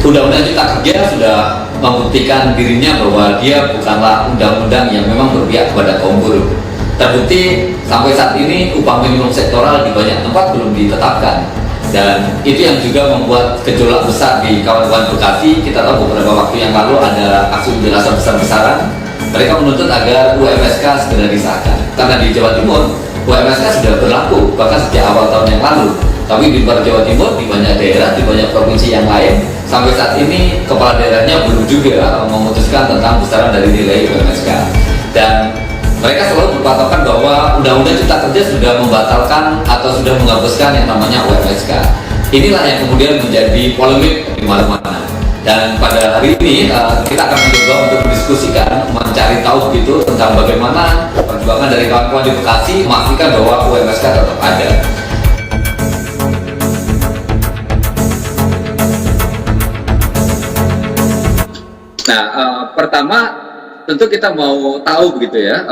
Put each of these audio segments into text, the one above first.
Undang-Undang Cipta Kerja sudah membuktikan dirinya bahwa dia bukanlah undang-undang yang memang berpihak kepada kaum buruh. Terbukti sampai saat ini upah minimum sektoral di banyak tempat belum ditetapkan, dan itu yang juga membuat gejolak besar di kawan-kawan Bekasi. Kita tahu beberapa waktu yang lalu ada aksi unjuk rasa besar-besaran. Mereka menuntut agar UMSK segera disahkan, karena di Jawa Timur UMSK sudah berlaku bahkan sejak awal tahun yang lalu. Tapi di luar Jawa Timur, di banyak daerah, di banyak provinsi yang lain, sampai saat ini kepala daerahnya belum juga memutuskan tentang besaran dari nilai UMSK. Dan mereka selalu berpatokan bahwa Undang-Undang Cipta Kerja sudah membatalkan atau sudah menghapuskan yang namanya UMSK. Inilah yang kemudian menjadi polemik di mana-mana. Dan pada hari ini kita akan mencoba untuk mendiskusikan, mencari tahu begitu tentang bagaimana perjuangan dari kawan-kawan di Bekasi memastikan bahwa UMSK tetap ada. Nah, pertama tentu kita mau tahu begitu ya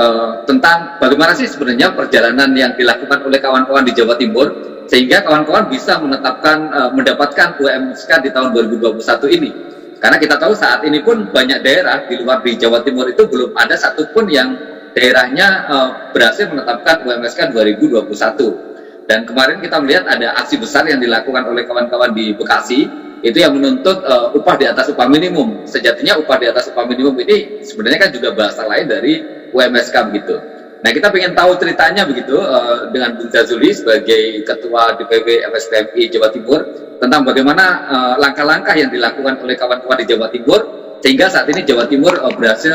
tentang bagaimana sih sebenarnya perjalanan yang dilakukan oleh kawan-kawan di Jawa Timur sehingga kawan-kawan bisa menetapkan mendapatkan UMSK di tahun 2021 ini. Karena kita tahu saat ini pun banyak daerah di luar di Jawa Timur itu belum ada satupun yang daerahnya berhasil menetapkan UMSK 2021. Dan kemarin kita melihat ada aksi besar yang dilakukan oleh kawan-kawan di Bekasi, itu yang menuntut upah di atas upah minimum. Sejatinya upah di atas upah minimum ini sebenarnya kan juga bahasa lain dari UMSK begitu. Nah, kita ingin tahu ceritanya begitu dengan Bung Jazuli sebagai Ketua DPW FSPMI Jawa Timur tentang bagaimana langkah-langkah yang dilakukan oleh kawan-kawan di Jawa Timur sehingga saat ini Jawa Timur berhasil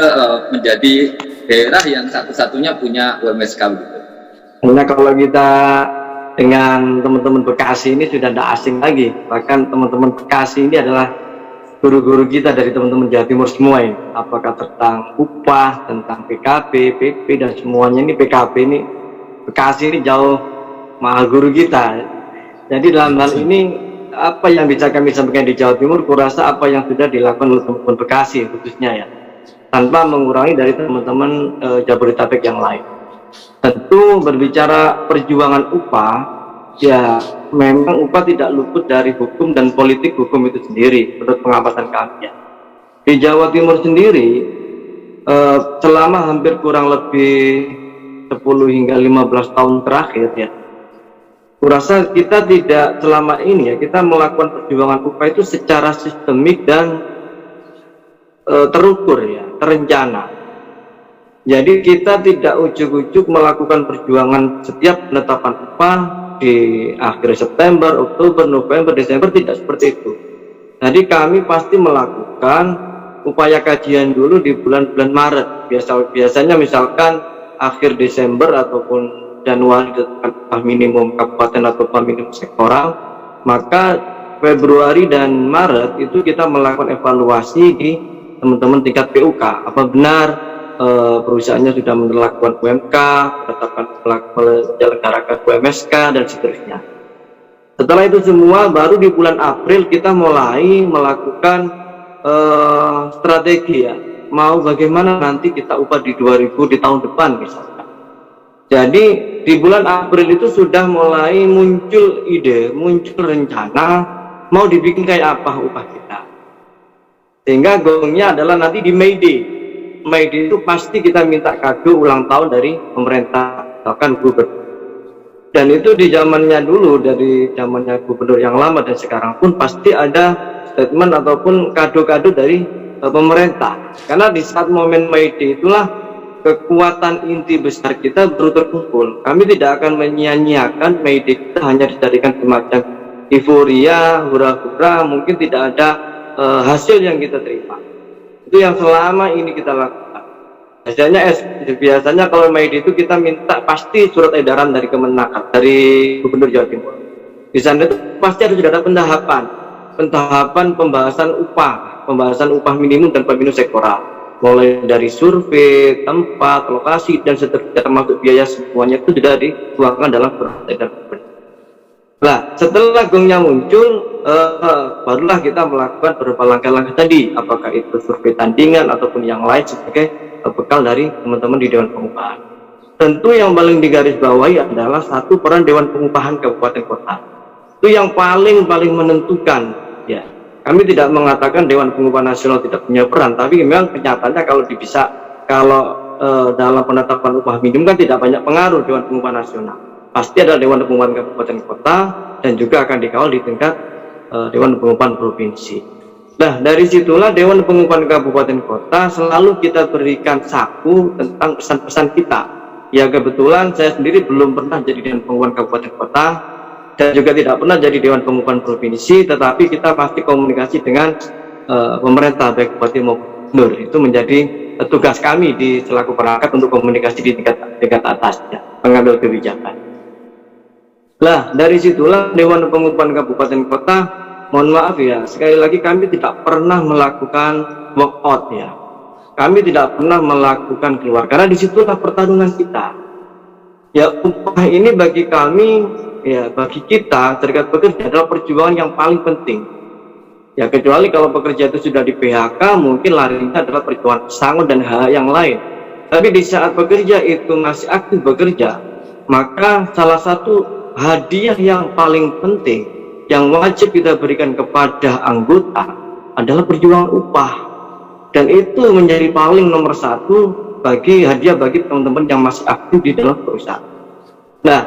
menjadi daerah yang satu-satunya punya UMSK begitu. Karena kalau kita dengan teman-teman Bekasi ini sudah tidak asing lagi, bahkan teman-teman Bekasi ini adalah guru-guru kita dari teman-teman Jawa Timur semua ini, apakah tentang upah, tentang PKB, PP dan semuanya ini PKB ini Bekasi ini jauh mahal guru kita. Jadi dalam hal ini apa yang bisa kami sampaikan di Jawa Timur, kurasa apa yang sudah dilakukan oleh teman-teman Bekasi khususnya ya, tanpa mengurangi dari teman-teman Jabodetabek yang lain. Tentu berbicara perjuangan upah, ya memang upah tidak luput dari hukum dan politik hukum itu sendiri menurut pengamatan kami. Di Jawa Timur sendiri selama hampir kurang lebih 10 hingga 15 tahun terakhir ya, kurasa kita tidak selama ini ya kita melakukan perjuangan upah itu secara sistemik dan terukur ya, terencana. Jadi kita tidak ujuk-ujuk melakukan perjuangan setiap penetapan upah di akhir September, Oktober, November, Desember, tidak seperti itu. Jadi kami pasti melakukan upaya kajian dulu di bulan-bulan Maret. Biasanya misalkan akhir Desember ataupun Januari upah minimum kabupaten atau upah minimum sektoral, maka Februari dan Maret itu kita melakukan evaluasi di teman-teman tingkat PUK. Apa benar perusahaannya sudah melakukan UMK, menyelenggarakan UMSK dan seterusnya. Setelah itu semua, baru di bulan April kita mulai melakukan strategi ya, mau bagaimana nanti kita upah di 2000 di tahun depan misalnya. Jadi di bulan April itu sudah mulai muncul ide, muncul rencana mau dibikin kayak apa upah kita. Sehingga gongnya adalah nanti di May Day itu pasti kita minta kado ulang tahun dari pemerintah, bahkan gubernur. Dan itu di zamannya dulu, dari zamannya gubernur yang lama dan sekarang pun pasti ada statement ataupun kado-kado dari pemerintah. Karena di saat momen May Day itulah kekuatan inti besar kita baru terkumpul. Kami tidak akan menyia-nyiakan May Day kita hanya dijadikan semacam euforia, hura-hura, mungkin tidak ada hasil yang kita terima. Itu yang selama ini kita lakukan. Biasanya kalau May Day itu kita minta pasti surat edaran dari Kemenaker, dari Gubernur Jawa Timur. Di sana itu pasti harus ada pentahapan pembahasan upah minimum dan upah minimum sektoral. Mulai dari survei, tempat, lokasi dan seterusnya termasuk biaya semuanya itu sudah dituangkan dalam surat edaran Gubernur. Nah, setelah gongnya muncul, barulah kita melakukan beberapa langkah-langkah tadi, apakah itu survei tandingan ataupun yang lain sebagai bekal dari teman-teman di Dewan Pengupahan. Tentu yang paling digarisbawahi adalah satu peran Dewan Pengupahan Kabupaten Kota. Itu yang paling menentukan ya. Kami tidak mengatakan Dewan Pengupahan Nasional tidak punya peran, tapi memang kenyataannya kalau dalam penetapan upah minimum kan tidak banyak pengaruh Dewan Pengupahan Nasional. Pasti ada Dewan Pengupahan Kabupaten Kota dan juga akan dikawal di tingkat Dewan Pengupahan Provinsi. Nah, dari situlah Dewan Pengupahan Kabupaten Kota selalu kita berikan saku tentang pesan-pesan kita. Ya, kebetulan saya sendiri belum pernah jadi Dewan Pengupahan Kabupaten Kota dan juga tidak pernah jadi Dewan Pengupahan Provinsi, tetapi kita pasti komunikasi dengan pemerintah baik bupati maupun gubernur. Itu menjadi tugas kami di selaku perangkat untuk komunikasi di tingkat atas, ya, pengambil kebijakan. Nah, dari situlah Dewan Pengupahan Kabupaten Kota, mohon maaf ya, sekali lagi kami tidak pernah melakukan walkout ya. Kami tidak pernah melakukan keluar, karena disitulah pertarungan kita. Ya, upah ini bagi kami, ya bagi kita serikat pekerja adalah perjuangan yang paling penting. Ya, kecuali kalau pekerja itu sudah di PHK, mungkin larinya adalah perjuangan pesangon dan hal yang lain. Tapi di saat pekerja itu masih aktif bekerja, maka salah satu hadiah yang paling penting yang wajib kita berikan kepada anggota adalah perjuangan upah, dan itu menjadi paling nomor satu bagi hadiah bagi teman-teman yang masih aktif di dalam perusahaan. Nah,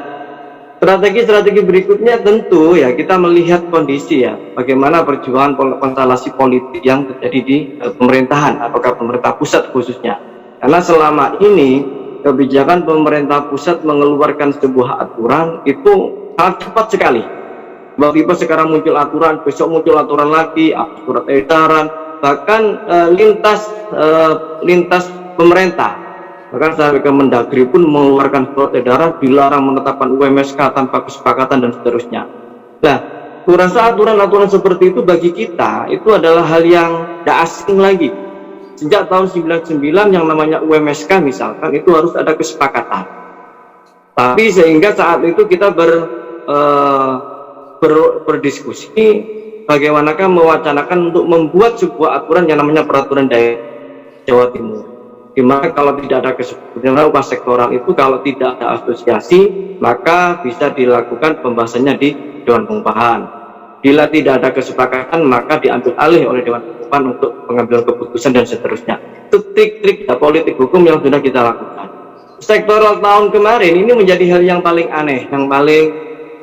strategi berikutnya tentu ya kita melihat kondisi ya, bagaimana perjuangan konstelasi politik yang terjadi di pemerintahan, apakah pemerintah pusat khususnya, karena selama ini kebijakan pemerintah pusat mengeluarkan sebuah aturan itu sangat cepat sekali. Tiba-tiba sekarang muncul aturan, besok muncul aturan lagi, surat edaran, bahkan lintas pemerintah, bahkan sampai ke Mendagri pun mengeluarkan surat edaran dilarang menetapkan UMSK tanpa kesepakatan dan seterusnya. Nah, kurasa aturan-aturan seperti itu bagi kita itu adalah hal yang tidak asing lagi. Sejak tahun 99 yang namanya UMSK misalkan itu harus ada kesepakatan. Tapi sehingga saat itu kita berdiskusi bagaimanakah mewacanakan untuk membuat sebuah aturan yang namanya peraturan daerah Jawa Timur, dimana kalau tidak ada kesepakatan upah sektoral itu kalau tidak ada asosiasi maka bisa dilakukan pembahasannya di Dewan Pengupahan. Bila tidak ada kesepakatan maka diambil alih oleh Dewan Pengupahan untuk pengambilan keputusan dan seterusnya. Itu trik-trik politik hukum yang sudah kita lakukan. Sektoral tahun kemarin ini menjadi hal yang paling aneh,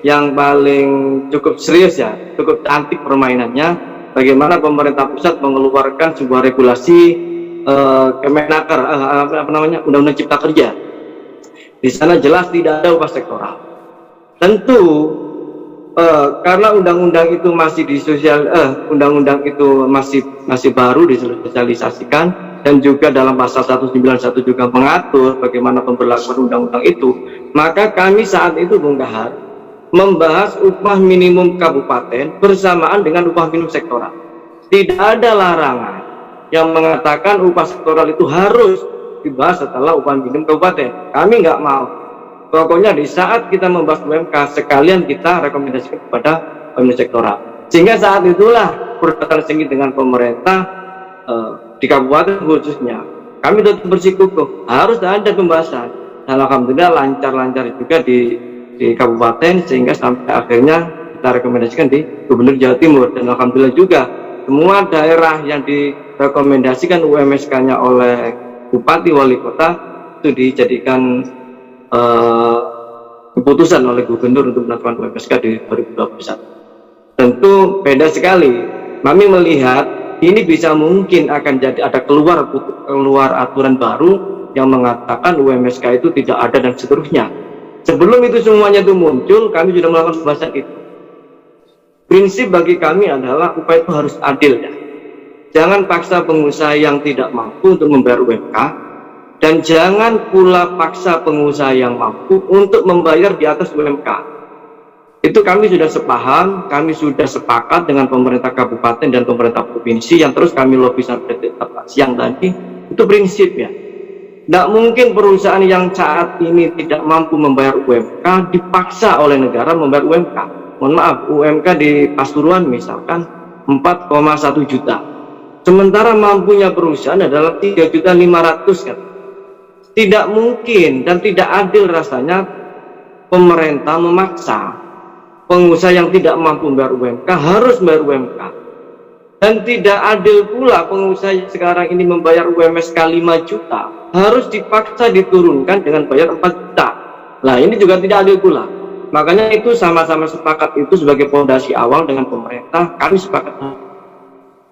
yang paling cukup serius ya, cukup cantik permainannya. Bagaimana pemerintah pusat mengeluarkan sebuah regulasi Kemenaker, Undang-Undang Cipta Kerja. Di sana jelas tidak ada upah sektoral. Tentu karena undang-undang itu masih undang-undang itu masih baru disosialisasikan, dan juga dalam pasal 191 juga mengatur bagaimana pemberlakuan undang-undang itu, maka kami saat itu Bung Kahar membahas upah minimum kabupaten bersamaan dengan upah minimum sektoral. Tidak ada larangan yang mengatakan upah sektoral itu harus dibahas setelah upah minimum kabupaten. Kami nggak mau. Pokoknya di saat kita membahas UMK sekalian kita rekomendasikan kepada upah minimum sektoral. Sehingga saat itulah perdebatan sengit dengan pemerintah di kabupaten khususnya. Kami tetap bersikukuh harus ada pembahasan. Dan alhamdulillah lancar-lancar juga di kabupaten, sehingga sampai akhirnya kita rekomendasikan di Gubernur Jawa Timur, dan alhamdulillah juga semua daerah yang direkomendasikan UMSK-nya oleh Bupati Wali Kota itu dijadikan keputusan oleh Gubernur untuk melakukan UMSK di 2021. Tentu beda sekali. Kami melihat ini bisa mungkin akan jadi ada keluar aturan baru yang mengatakan UMSK itu tidak ada dan seterusnya. Sebelum itu semuanya itu muncul, kami sudah melakukan pembahasan itu. Prinsip bagi kami adalah upah itu harus adil ya. Jangan paksa pengusaha yang tidak mampu untuk membayar UMK, dan jangan pula paksa pengusaha yang mampu untuk membayar di atas UMK. Itu kami sudah sepaham, kami sudah sepakat dengan pemerintah kabupaten dan pemerintah provinsi yang terus kami lobby sampai siang tadi. Itu prinsip ya. Tidak mungkin perusahaan yang saat ini tidak mampu membayar UMK dipaksa oleh negara membayar UMK. Mohon maaf, UMK di Pasuruan misalkan 4,1 juta. Sementara mampunya perusahaan adalah 3.500.000 kan. Tidak mungkin dan tidak adil rasanya pemerintah memaksa pengusaha yang tidak mampu membayar UMK harus membayar UMK. Dan tidak adil pula pengusaha yang sekarang ini membayar UMSK 5 juta harus dipaksa diturunkan dengan bayar 4 juta. Nah, ini juga tidak adil pula. Makanya itu sama-sama sepakat itu sebagai fondasi awal dengan pemerintah, kami sepakat.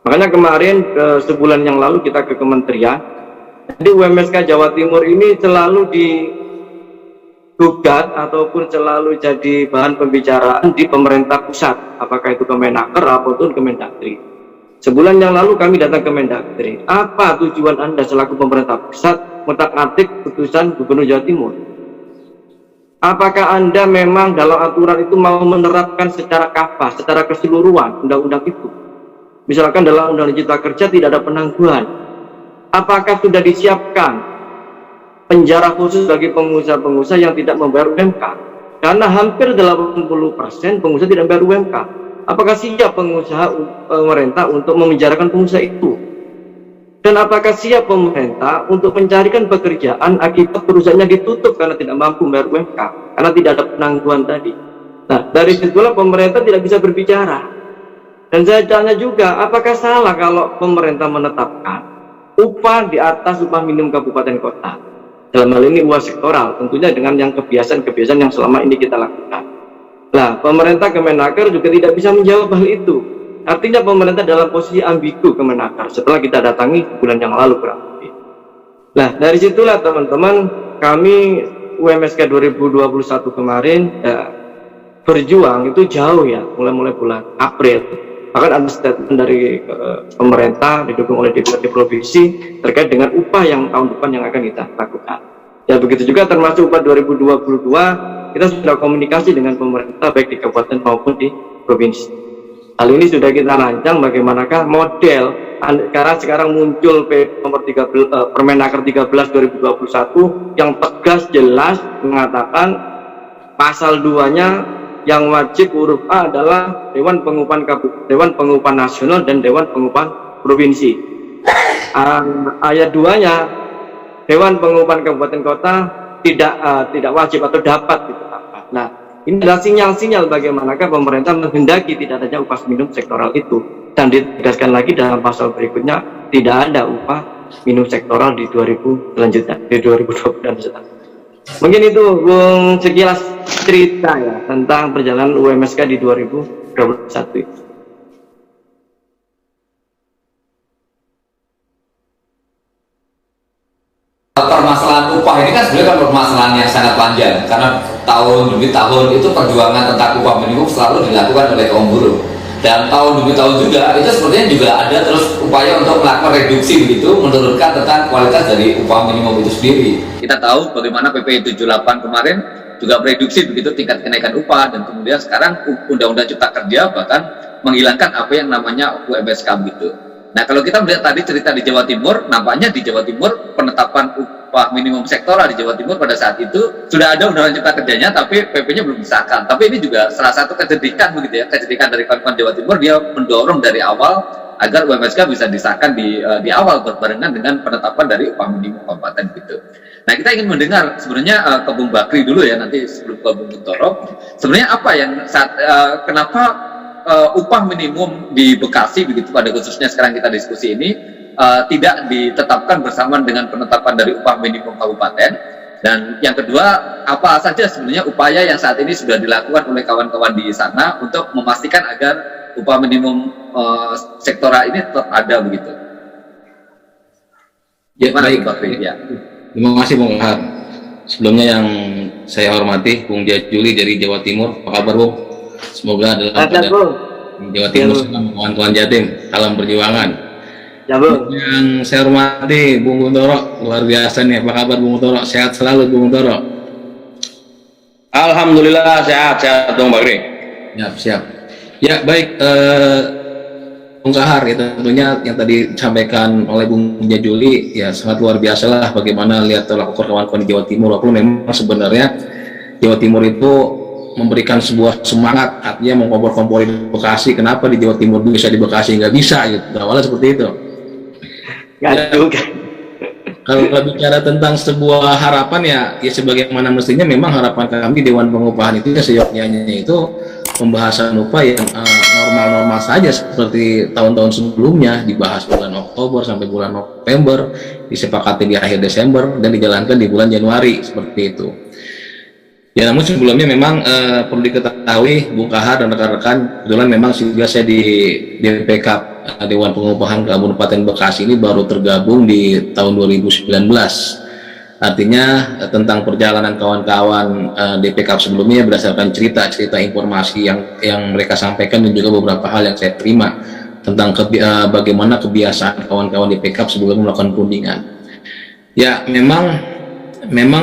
Makanya kemarin sebulan yang lalu kita ke kementerian, jadi UMSK Jawa Timur ini selalu digugat ataupun selalu jadi bahan pembicaraan di pemerintah pusat, apakah itu Kemenaker ataupun Kemendagri. Sebulan yang lalu kami datang ke Mendagri. Apa tujuan Anda selaku pemerintah pusat mengutak-atik putusan Gubernur Jawa Timur? Apakah Anda memang dalam aturan itu mau menerapkan secara kafah, secara keseluruhan undang-undang itu? Misalkan dalam Undang-Undang Cipta Kerja tidak ada penangguhan. Apakah sudah disiapkan penjara khusus bagi pengusaha-pengusaha yang tidak membayar UMK? Karena hampir 80% pengusaha tidak membayar UMK. Apakah siap pengusaha pemerintah untuk memenjarakan pengusaha itu? Dan apakah siap pemerintah untuk mencarikan pekerjaan akibat perusahaannya ditutup karena tidak mampu membayar UMK, karena tidak ada penangguhan tadi? Nah, dari situlah pemerintah tidak bisa berbicara. Dan saya tanya juga, apakah salah kalau pemerintah menetapkan upah di atas upah minimum kabupaten kota? Dalam hal ini upah sektoral, tentunya dengan yang kebiasaan-kebiasaan yang selama ini kita lakukan. Nah, pemerintah Kemenaker juga tidak bisa menjawab hal itu. Artinya pemerintah dalam posisi ambigu Kemenaker setelah kita datangi bulan yang lalu kurang lebih. Nah, dari situlah teman-teman, kami UMSK 2021 kemarin berjuang itu jauh ya, mulai bulan April. Bahkan ada statement dari pemerintah didukung oleh DPRD provinsi terkait dengan upah yang tahun depan yang akan kita lakukan. Ya begitu juga termasuk upah 2022. Kita sudah komunikasi dengan pemerintah baik di kabupaten maupun di provinsi. Hal ini sudah kita rancang bagaimanakah model karena sekarang muncul Permenaker 13 2021 yang tegas jelas mengatakan pasal 2-nya yang wajib huruf A adalah Dewan Pengupahan Nasional dan Dewan Pengupahan Provinsi. Ayat 2-nya Dewan Pengupahan Kabupaten Kota tidak wajib atau dapat gitu. Nah, ini adalah sinyal-sinyal bagaimanakah pemerintah menghendaki tidak adanya upah minimum sektoral itu, dan ditegaskan lagi dalam pasal berikutnya tidak ada upah minimum sektoral di 2000 selanjutnya di 2020 dan seterusnya. Mungkin itu Bung sekilas cerita ya tentang perjalanan UMSK di 2021 itu. Permasalahan upah ini kan sebenarnya kan permasalahan yang sangat panjang, karena tahun demi tahun itu perjuangan tentang upah minimum selalu dilakukan oleh kaum buruh, dan tahun demi tahun juga itu sepertinya juga ada terus upaya untuk melakukan reduksi begitu, menurunkan tentang kualitas dari upah minimum itu sendiri. Kita tahu bagaimana PP 78 kemarin juga mereduksi begitu tingkat kenaikan upah, dan kemudian sekarang Undang-Undang Cipta Kerja bahkan menghilangkan apa yang namanya UMSK begitu. Nah, kalau kita melihat tadi cerita di Jawa Timur, nampaknya di Jawa Timur penetapan upah minimum sektoral di Jawa Timur pada saat itu sudah ada Undang-Undang Cipta Kerjanya, tapi PP-nya belum disahkan. Tapi ini juga salah satu kecerdikan begitu ya, kecerdikan dari kawan-kawan Jawa Timur, dia mendorong dari awal agar UMSK bisa disahkan di awal berbarengan dengan penetapan dari upah minimum kabupaten gitu. Nah, kita ingin mendengar sebenarnya ke Bung Bakri dulu ya, nanti sebelum ke Bung Guntoro. Sebenarnya apa yang kenapa upah minimum di Bekasi begitu pada khususnya sekarang kita diskusi ini tidak ditetapkan bersamaan dengan penetapan dari upah minimum kabupaten, dan yang kedua apa saja sebenarnya upaya yang saat ini sudah dilakukan oleh kawan-kawan di sana untuk memastikan agar upah minimum sektoral ini tetap ada begitu. Ya, baik. Ya. Terima kasih Bung Kahar. Sebelumnya yang saya hormati Bung Jajuli dari Jawa Timur. Apa kabar Bung? Semoga dalam Jawa Timur sama kawan-kawan Jatim, salam perjuangan. Ya, Bung. Yang saya hormati Bung Guntoro, luar biasa nih. Apa kabar Bung Guntoro? Sehat selalu Bung Guntoro. Alhamdulillah sehat Bung Bakri. Siap. Ya baik, Bung Kahar ya, tentunya yang tadi disampaikan oleh Bung Jajuli ya sangat luar biasa lah bagaimana lihat lakukan kawan-kawan di Jawa Timur, walaupun memang sebenarnya Jawa Timur itu memberikan sebuah semangat, artinya mengkompor-kompori Bekasi. Kenapa di Jawa Timur bisa, di Bekasi nggak bisa gitu, awalnya seperti itu. Nggak juga. Kalau bicara tentang sebuah harapan ya sebagaimana mestinya memang harapan kami Dewan Pengupahan itu ya seyogyanya itu pembahasan upah yang normal-normal saja seperti tahun-tahun sebelumnya, dibahas bulan Oktober sampai bulan November, disepakati di akhir Desember dan dijalankan di bulan Januari seperti itu. Ya, namun sebelumnya memang perlu diketahui Bung Kahar dan rekan-rekan, kebetulan memang juga saya di DPK Dewan Pengupahan Kabupaten Bekasi ini baru tergabung di tahun 2019. Artinya tentang perjalanan kawan-kawan DPK sebelumnya berdasarkan cerita-cerita informasi yang mereka sampaikan dan juga beberapa hal yang saya terima tentang bagaimana kebiasaan kawan-kawan DPK sebelum melakukan perundingan. Ya, memang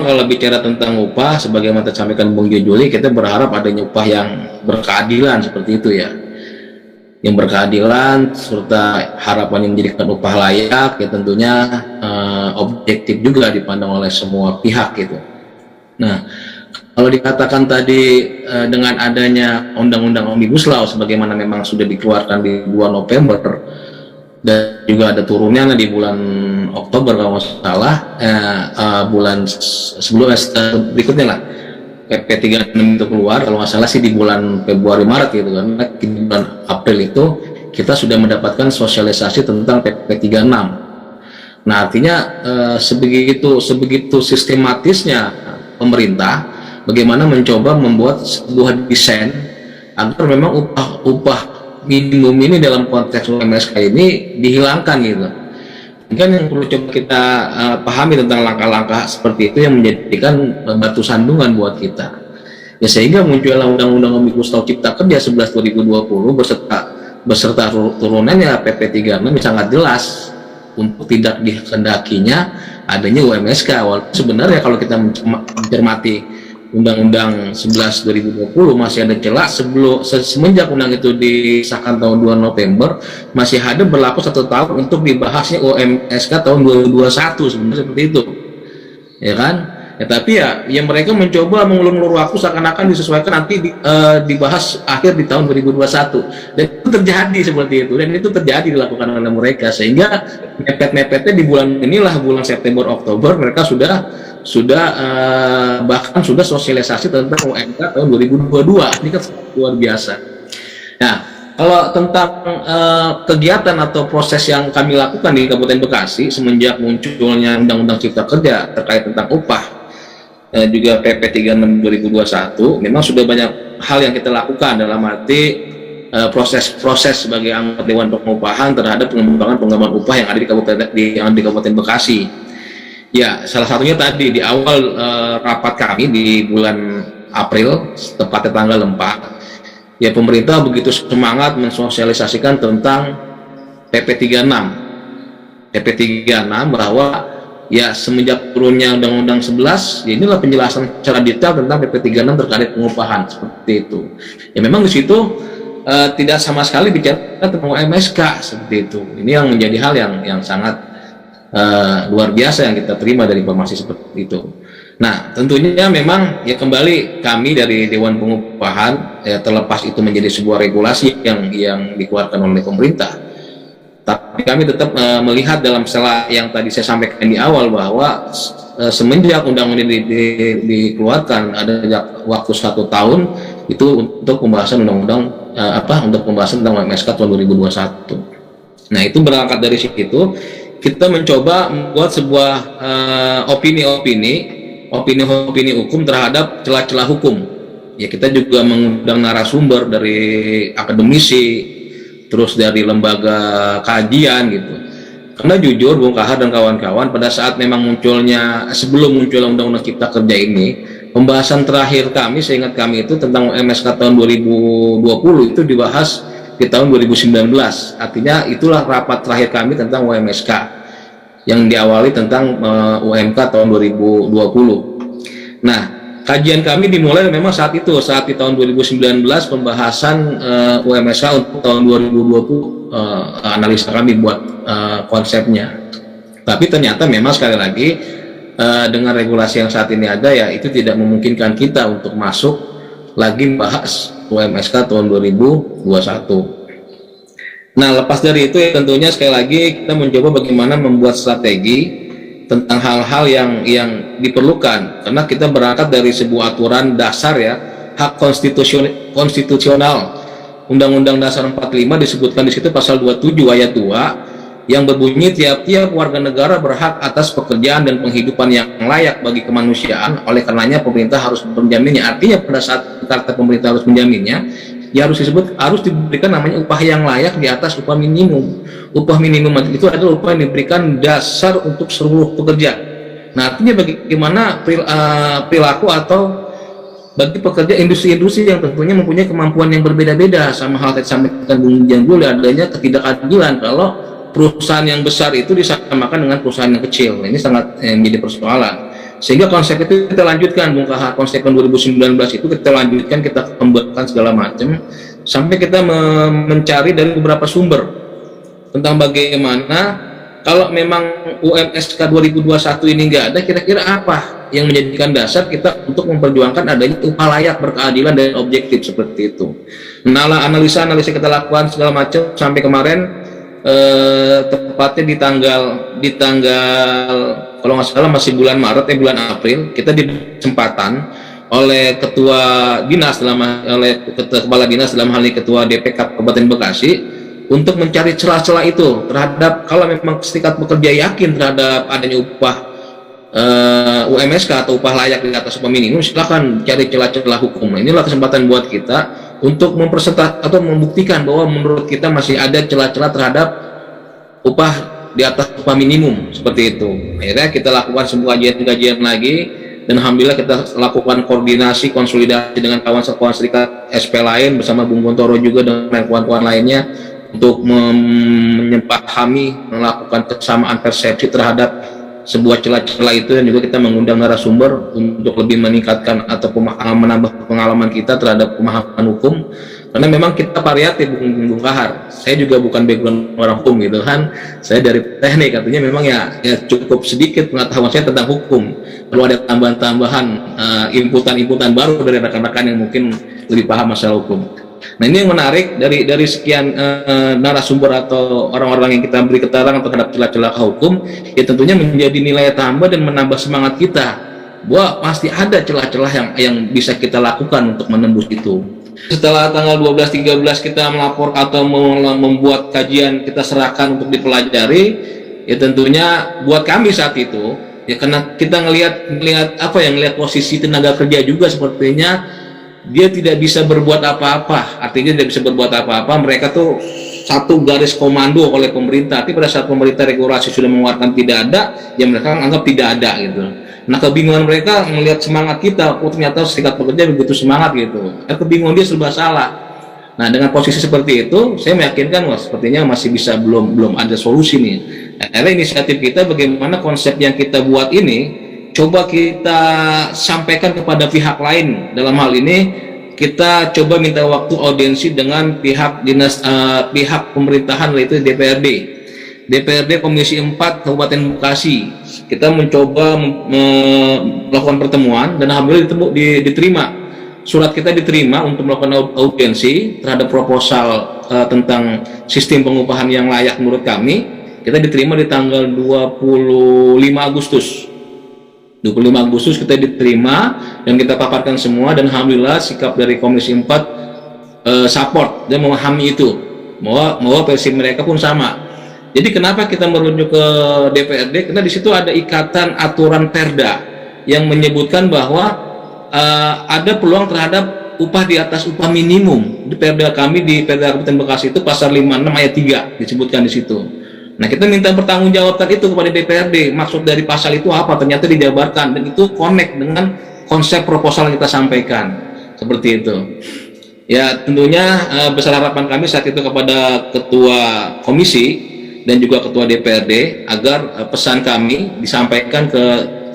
kalau bicara tentang upah, sebagaimana disampaikan Bung Juli, kita berharap adanya upah yang berkeadilan seperti itu ya. Yang berkeadilan serta harapan yang menjadikan upah layak ya tentunya objektif juga dipandang oleh semua pihak gitu. Nah, kalau dikatakan tadi dengan adanya Undang-Undang Omnibus Law sebagaimana memang sudah dikeluarkan di bulan November dan juga ada turunnya di bulan Oktober kalau nggak salah, bulan sebelum berikutnya lah PP 36 itu keluar, kalau nggak salah sih di bulan Februari Maret gitu kan, di bulan April itu kita sudah mendapatkan sosialisasi tentang PP 36. Nah, artinya sebegitu sistematisnya pemerintah bagaimana mencoba membuat sebuah desain agar memang upah minimum ini dalam konteks UMSK ini dihilangkan gitu. Kan yang perlu coba kita pahami tentang langkah-langkah seperti itu yang menjadikan batu sandungan buat kita. Ya, sehingga muncullah Undang-Undang Omnibus Law Cipta Kerja 11 2020 beserta turunannya PP 36 yang sangat jelas untuk tidak dikehendakinya adanya UMSK. Walaupun sebenarnya kalau kita mencermati Undang-Undang 11 2020 masih ada celah semenjak undang itu disahkan tahun 2 November masih ada berlaku 1 tahun untuk dibahasnya UMSK tahun 2021 sebenarnya seperti itu ya kan ya, tapi yang mereka mencoba mengulur-ulur waktu seakan-akan disesuaikan nanti dibahas akhir di tahun 2021 dan itu terjadi seperti itu dan itu terjadi dilakukan oleh mereka sehingga mepet-mepetnya di bulan inilah bulan September Oktober mereka sudah bahkan sudah sosialisasi tentang UMK tahun 2022. Ini kan luar biasa. Nah, kalau tentang kegiatan atau proses yang kami lakukan di Kabupaten Bekasi semenjak munculnya Undang-Undang Cipta Kerja terkait tentang upah juga PP 36 2021, memang sudah banyak hal yang kita lakukan dalam arti proses sebagai anggota Dewan Pengupahan terhadap pengembangan upah yang ada di Kabupaten Bekasi. Ya, salah satunya tadi di awal rapat kami di bulan April, tepatnya tanggal 4, ya pemerintah begitu semangat mensosialisasikan tentang PP 36. PP 36 bahwa ya semenjak turunnya Undang-Undang 11, ya inilah penjelasan secara detail tentang PP 36 terkait pengupahan seperti itu. Ya memang di situ tidak sama sekali bicara tentang UMSK seperti itu. Ini yang menjadi hal yang sangat luar biasa yang kita terima dari informasi seperti itu. Nah, tentunya memang ya kembali kami dari Dewan Pengupahan ya, terlepas itu menjadi sebuah regulasi yang dikeluarkan oleh pemerintah, tapi kami tetap melihat dalam celah yang tadi saya sampaikan di awal bahwa semenjak undang-undang ini dikeluarkan ada waktu 1 tahun itu untuk pembahasan undang-undang untuk pembahasan tentang UMSK tahun 2021. Nah, itu berangkat dari situ kita mencoba membuat sebuah opini hukum terhadap celah-celah hukum. Ya, kita juga mengundang narasumber dari akademisi, terus dari lembaga kajian gitu. Karena jujur Bung Kahar dan kawan-kawan, pada saat memang sebelum munculnya Undang-Undang Cipta Kerja ini, pembahasan terakhir kami, seingat kami itu tentang UMSK tahun 2020 itu dibahas di tahun 2019, artinya itulah rapat terakhir kami tentang UMSK yang diawali tentang UMK tahun 2020. Nah, kajian kami dimulai memang saat di tahun 2019 pembahasan UMSK untuk tahun 2020, analisa kami buat konsepnya. Tapi ternyata memang sekali lagi dengan regulasi yang saat ini ada ya itu tidak memungkinkan kita untuk masuk lagi bahas UMSK tahun 2021. Nah, lepas dari itu ya tentunya sekali lagi kita mencoba bagaimana membuat strategi tentang hal-hal yang diperlukan karena kita berangkat dari sebuah aturan dasar ya, hak konstitusional Undang-Undang Dasar 45 disebutkan di situ pasal 27 ayat 2 yang berbunyi tiap-tiap warga negara berhak atas pekerjaan dan penghidupan yang layak bagi kemanusiaan. Oleh karenanya pemerintah harus menjaminnya. Artinya pada saat kata pemerintah harus menjaminnya, ya harus diberikan namanya upah yang layak di atas upah minimum. Upah minimum itu adalah upah yang diberikan dasar untuk seluruh pekerja. Nah, artinya bagaimana perilaku atau bagi pekerja industri-industri yang tentunya mempunyai kemampuan yang berbeda-beda, sama hal tadi sampaikan Bung Janjul, adanya ketidakadilan kalau perusahaan yang besar itu disamakan dengan perusahaan yang kecil. Ini sangat menjadi persoalan. Sehingga konsep itu kita lanjutkan, Bung Kahar, konsep 2019 itu kita lanjutkan, kita kembangkan segala macam sampai kita mencari dari beberapa sumber tentang bagaimana kalau memang UMSK 2021 ini nggak ada, kira-kira apa yang menjadikan dasar kita untuk memperjuangkan adanya upah layak, berkeadilan, dan objektif seperti itu. Nah, analisa kita lakukan segala macam sampai kemarin tepatnya di tanggal kalau nggak salah masih bulan Maret bulan April, kita diberi kesempatan oleh ketua dinas oleh kepala dinas dalam hal ini ketua DPK Kabupaten Bekasi untuk mencari celah-celah itu terhadap kalau memang serikat pekerja yakin terhadap adanya upah UMSK atau upah layak di atas upah minimum, silakan cari celah-celah hukum. Nah, inilah kesempatan buat kita untuk mempresentasikan atau membuktikan bahwa menurut kita masih ada celah-celah terhadap upah di atas upah minimum seperti itu. Akhirnya kita lakukan sebuah kajian lagi dan alhamdulillah kita lakukan koordinasi konsolidasi dengan kawan-kawan serikat SP lain bersama Bung Gontoro juga dengan kawan-kawan lainnya untuk menyepahami melakukan kesamaan persepsi terhadap sebuah celah-celah itu, dan juga kita mengundang narasumber untuk lebih meningkatkan atau menambah pengalaman kita terhadap pemahaman hukum, karena memang kita variatif, Bung Kahar. Saya juga bukan background orang hukum gitu kan, saya dari teknik, artinya memang ya cukup sedikit pengetahuan saya tentang hukum. Perlu ada tambahan-tambahan inputan baru dari rekan-rekan yang mungkin lebih paham masalah hukum. Nah, ini yang menarik dari sekian narasumber atau orang-orang yang kita beri keterangan terhadap celah-celah hukum, ya tentunya menjadi nilai tambah dan menambah semangat kita bahwa pasti ada celah-celah yang bisa kita lakukan untuk menembus itu. Setelah tanggal 12-13 kita melapor atau membuat kajian, kita serahkan untuk dipelajari, ya tentunya buat kami saat itu, ya karena kita ngelihat posisi tenaga kerja juga sepertinya dia tidak bisa berbuat apa-apa, artinya tidak bisa berbuat apa-apa, mereka tuh satu garis komando oleh pemerintah, tapi pada saat pemerintah regulasi sudah mengeluarkan tidak ada, ya mereka anggap tidak ada gitu. Nah, kebingungan mereka melihat semangat kita, oh ternyata serikat pekerja begitu semangat gitu, kebingungan dia serba salah. Nah, dengan posisi seperti itu, saya meyakinkan wah sepertinya masih bisa belum ada solusi nih. Akhirnya inisiatif kita bagaimana konsep yang kita buat ini coba kita sampaikan kepada pihak lain. Dalam hal ini kita coba minta waktu audiensi dengan pihak dinas pihak pemerintahan, yaitu DPRD Komisi 4 Kabupaten Bekasi. Kita mencoba melakukan pertemuan dan alhamdulillah diterima. Surat kita diterima untuk melakukan audiensi terhadap proposal tentang sistem pengupahan yang layak menurut kami. Kita diterima di tanggal 25 Agustus. 25 Agustus kita diterima dan kita paparkan semua, dan alhamdulillah sikap dari Komisi 4 support dan memahami itu bahwa versi mereka pun sama. Jadi kenapa kita merujuk ke DPRD? Karena di situ ada ikatan aturan Perda yang menyebutkan bahwa ada peluang terhadap upah di atas upah minimum. Di Perda kami di Perda Kabupaten Bekasi itu pasal 56 ayat 3 disebutkan di situ. Nah, kita minta pertanggungjawaban itu kepada DPRD. Maksud dari pasal itu apa? Ternyata dijabarkan dan itu connect dengan konsep proposal yang kita sampaikan. Seperti itu. Ya, tentunya besar harapan kami saat itu kepada Ketua Komisi dan juga Ketua DPRD agar pesan kami disampaikan ke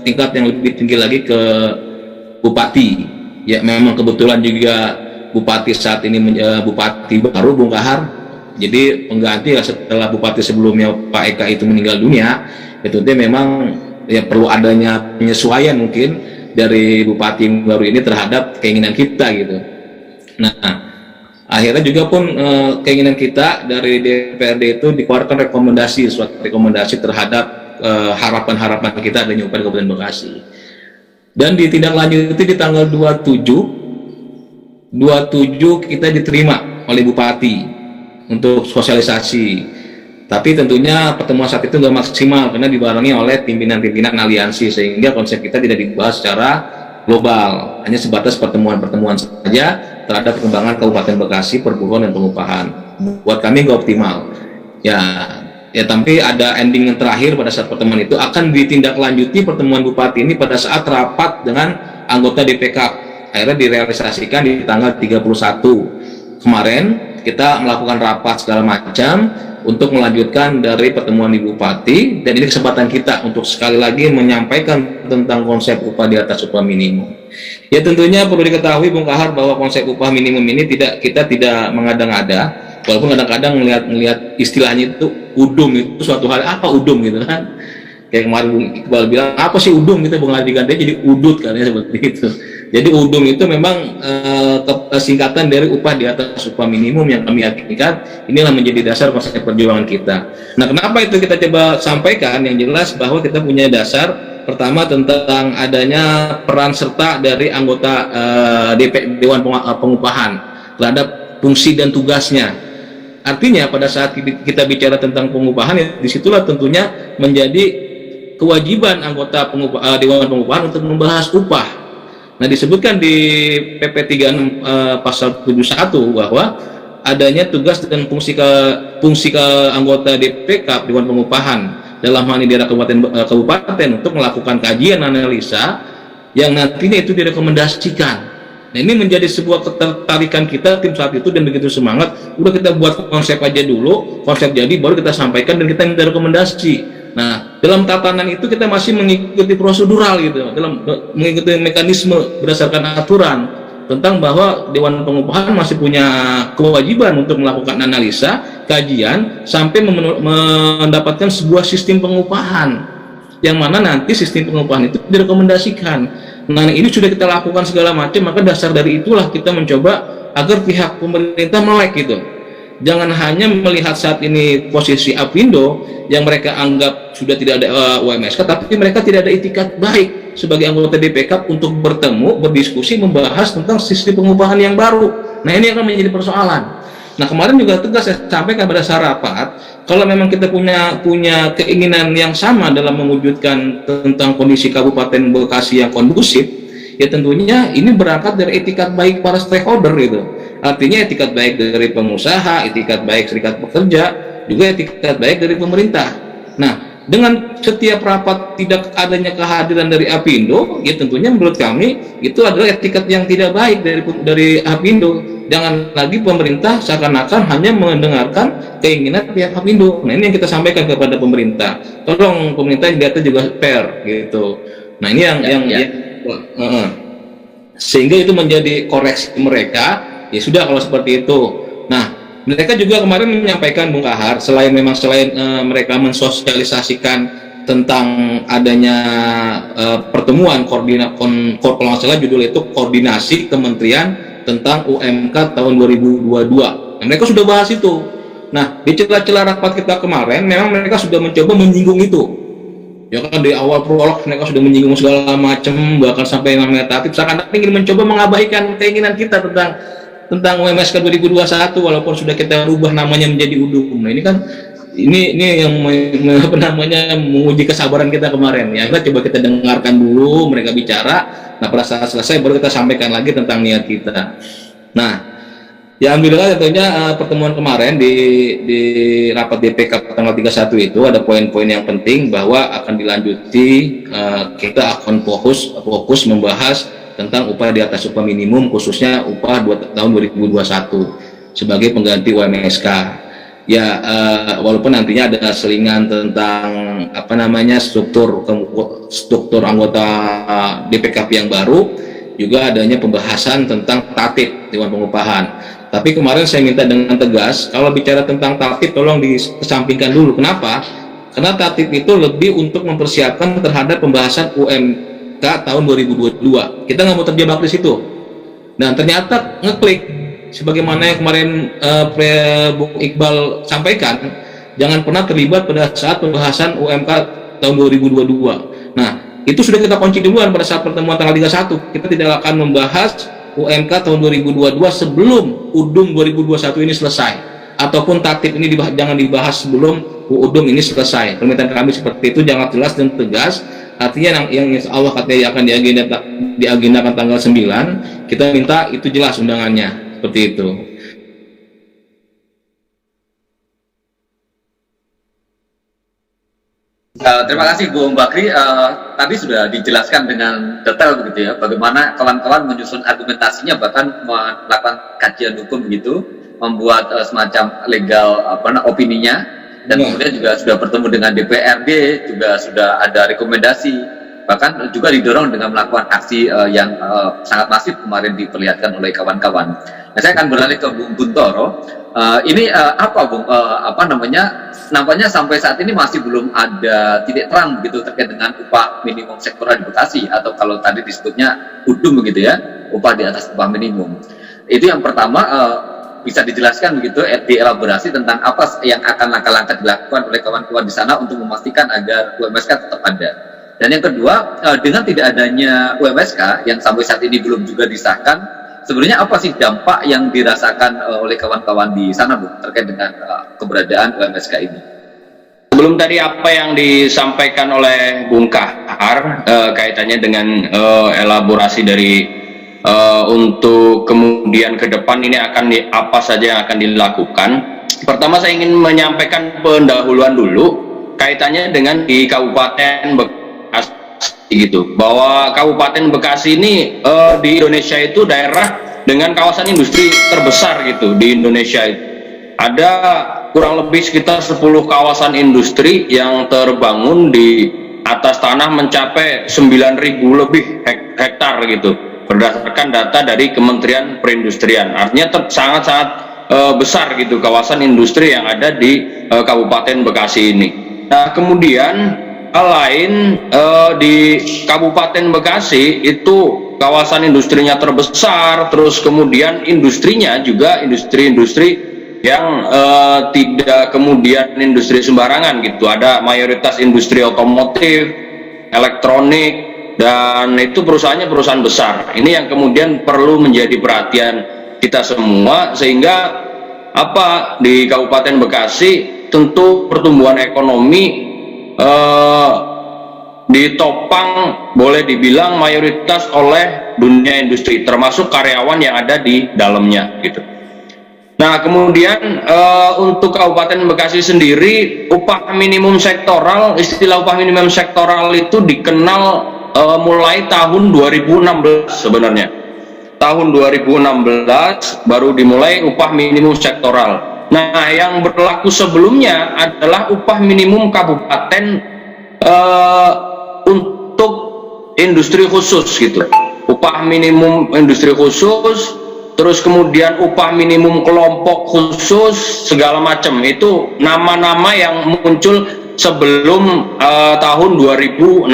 tingkat yang lebih tinggi lagi ke Bupati. Ya, memang kebetulan juga Bupati saat ini Bupati baru, Bung Kahar. Jadi pengganti setelah Bupati sebelumnya Pak Eka itu meninggal dunia, itu memang ya perlu adanya penyesuaian mungkin dari Bupati baru ini terhadap keinginan kita gitu. Nah, akhirnya juga pun keinginan kita dari DPRD itu dikeluarkan suatu rekomendasi terhadap harapan-harapan kita adanya upah di Kabupaten Bekasi. Dan ditindaklanjuti di tanggal 27 kita diterima oleh Bupati untuk sosialisasi. Tapi tentunya pertemuan saat itu nggak maksimal karena dibarengi oleh pimpinan-pimpinan aliansi, sehingga konsep kita tidak dibahas secara global, hanya sebatas pertemuan-pertemuan saja terhadap perkembangan Kabupaten Bekasi, perburuan dan pengupahan. Buat kami nggak optimal. Ya, tapi ada ending yang terakhir pada saat pertemuan itu akan ditindaklanjuti pertemuan Bupati ini pada saat rapat dengan anggota DPK. Akhirnya direalisasikan di tanggal 31 kemarin. Kita melakukan rapat segala macam untuk melanjutkan dari pertemuan di Bupati, dan ini kesempatan kita untuk sekali lagi menyampaikan tentang konsep upah di atas upah minimum. Ya, tentunya perlu diketahui Bung Kahar bahwa konsep upah minimum ini kita tidak mengada-ngada, walaupun kadang-kadang melihat istilahnya itu udum, itu suatu hal apa udum gitu kan. Kayak kemarin Bung Iqbal bilang apa sih udum, kita diganti jadi udut kan, ya seperti itu. Jadi udum itu memang singkatan dari upah di atas upah minimum yang kami yakinkan inilah menjadi dasar konsep perjuangan kita. Nah, kenapa itu kita coba sampaikan? Yang jelas bahwa kita punya dasar pertama tentang adanya peran serta dari anggota Dewan Pengupahan terhadap fungsi dan tugasnya. Artinya pada saat kita bicara tentang pengupahan, ya, disitulah tentunya menjadi kewajiban anggota Dewan Pengupahan untuk membahas upah. Nah, disebutkan di PP 36 pasal 71 bahwa adanya tugas dan fungsi ke anggota DPK Dewan Pengupahan dalam hal ini daerah kabupaten untuk melakukan kajian analisa yang nantinya itu direkomendasikan. Nah, ini menjadi sebuah ketertarikan kita tim saat itu, dan begitu semangat udah kita buat konsep aja dulu, konsep jadi baru kita sampaikan dan kita minta rekomendasi. Nah, dalam tatanan itu kita masih mengikuti prosedural gitu, dalam mengikuti mekanisme berdasarkan aturan tentang bahwa Dewan Pengupahan masih punya kewajiban untuk melakukan analisa, kajian, sampai mendapatkan sebuah sistem pengupahan, yang mana nanti sistem pengupahan itu direkomendasikan. Nah, ini sudah kita lakukan segala macam, maka dasar dari itulah kita mencoba agar pihak pemerintah melek gitu. Jangan hanya melihat saat ini posisi Apindo yang mereka anggap sudah tidak ada UMSK, tapi mereka tidak ada itikat baik sebagai anggota DPK untuk bertemu, berdiskusi, membahas tentang sistem pengupahan yang baru. Nah, ini akan menjadi persoalan. Nah, kemarin juga tegas saya sampaikan pada saat rapat, kalau memang kita punya keinginan yang sama dalam mewujudkan tentang kondisi Kabupaten Bekasi yang kondusif, ya tentunya ini berangkat dari etikat baik para stakeholder gitu. Artinya etikat baik dari pengusaha, etikat baik serikat pekerja, juga etikat baik dari pemerintah. Nah, dengan setiap rapat tidak adanya kehadiran dari Apindo, ya tentunya menurut kami itu adalah etikat yang tidak baik dari Apindo. Jangan lagi pemerintah seakan-akan hanya mendengarkan keinginan pihak Apindo. Nah, ini yang kita sampaikan kepada pemerintah. Tolong pemerintah data juga fair gitu. Nah, ini sehingga itu menjadi koreksi mereka. Ya sudah kalau seperti itu. Nah, mereka juga kemarin menyampaikan Bung Kahar, selain mereka mensosialisasikan tentang adanya pertemuan kalau nggak salah judul itu koordinasi kementerian tentang UMK tahun 2022. Nah, mereka sudah bahas itu. Nah, di celah-celah rapat kita kemarin memang mereka sudah mencoba menyinggung itu. Ya kan, di awal prolog mereka sudah menyinggung segala macam, bahkan sampai namanya tatip, seakan-akan ingin mencoba mengabaikan keinginan kita tentang UMSK 2021, walaupun sudah kita rubah namanya menjadi UDUM. Nah, ini yang menguji kesabaran kita kemarin. Ya, kita coba kita dengarkan dulu mereka bicara. Nah, pada saat selesai baru kita sampaikan lagi tentang niat kita. Nah, ya alhamdulillah tentunya pertemuan kemarin di rapat DPK tanggal 31 itu ada poin-poin yang penting bahwa akan dilanjuti, kita akan fokus membahas tentang upah di atas upah minimum, khususnya upah tahun 2021 sebagai pengganti UMSK. Ya, walaupun nantinya ada selingan tentang struktur anggota DPKP yang baru, juga adanya pembahasan tentang tatip Dewan Pengupahan. Tapi kemarin saya minta dengan tegas, kalau bicara tentang tatip tolong dikesampingkan dulu. Kenapa? Karena tatip itu lebih untuk mempersiapkan terhadap pembahasan UMK tahun 2022. Kita nggak mau terjebak di situ. Dan ternyata ngeklik, sebagaimana yang kemarin Bung Iqbal sampaikan, jangan pernah terlibat pada saat pembahasan UMK tahun 2022. Nah, itu sudah kita kunci duluan pada saat pertemuan tanggal 31. Kita tidak akan membahas UMK tahun 2022 sebelum UDUM 2021 ini selesai, ataupun tatib ini jangan dibahas sebelum UDUM ini selesai. Permintaan kami seperti itu, jangan jelas dan tegas. Artinya yang insya Allah katanya akan diagendakan tanggal 9, kita minta itu jelas undangannya, seperti itu. Terima kasih Bung Bakri. Tadi sudah dijelaskan dengan detail begitu ya, bagaimana kawan-kawan menyusun argumentasinya, bahkan melakukan kajian hukum begitu, membuat semacam legal opininya, dan kemudian juga sudah bertemu dengan DPRD, juga sudah ada rekomendasi, bahkan juga didorong dengan melakukan aksi yang sangat masif kemarin diperlihatkan oleh kawan-kawan. Nah, saya akan beralih ke Bung Guntoro. Ini nampaknya sampai saat ini masih belum ada titik terang begitu terkait dengan upah minimum sektoral di Bekasi, atau kalau tadi disebutnya UDUM begitu ya, upah di atas upah minimum. Itu yang pertama, bisa dijelaskan begitu, dielaborasi tentang apa yang akan langkah-langkah dilakukan oleh kawan-kawan di sana untuk memastikan agar UMSK tetap ada. Dan yang kedua, dengan tidak adanya UMSK yang sampai saat ini belum juga disahkan, sebenarnya apa sih dampak yang dirasakan oleh kawan-kawan di sana, Bu, terkait dengan keberadaan UMSK ini? Sebelum tadi apa yang disampaikan oleh Bung Kahar kaitannya dengan elaborasi dari untuk kemudian ke depan ini akan apa saja yang akan dilakukan. Pertama saya ingin menyampaikan pendahuluan dulu kaitannya dengan di Kabupaten Bekasi gitu, bahwa Kabupaten Bekasi ini di Indonesia itu daerah dengan kawasan industri terbesar gitu di Indonesia. Ada kurang lebih sekitar 10 kawasan industri yang terbangun di atas tanah mencapai 9.000 lebih hektar gitu, berdasarkan data dari Kementerian Perindustrian. Artinya sangat-sangat besar gitu kawasan industri yang ada di Kabupaten Bekasi ini. Nah, kemudian hal lain di Kabupaten Bekasi itu kawasan industrinya terbesar, terus kemudian industrinya juga industri-industri yang tidak kemudian industri sembarangan gitu. Ada mayoritas industri otomotif, elektronik, dan itu perusahaannya perusahaan besar. Ini yang kemudian perlu menjadi perhatian kita semua, sehingga di Kabupaten Bekasi tentu pertumbuhan ekonomi ditopang boleh dibilang mayoritas oleh dunia industri, termasuk karyawan yang ada di dalamnya gitu. Nah, kemudian untuk Kabupaten Bekasi sendiri, upah minimum sektoral, istilah upah minimum sektoral itu dikenal mulai tahun 2016 sebenarnya. Tahun 2016 baru dimulai upah minimum sektoral. Nah, yang berlaku sebelumnya adalah upah minimum kabupaten untuk industri khusus gitu. Upah minimum industri khusus, terus kemudian upah minimum kelompok khusus, segala macam. Itu nama-nama yang muncul sebelum tahun 2016.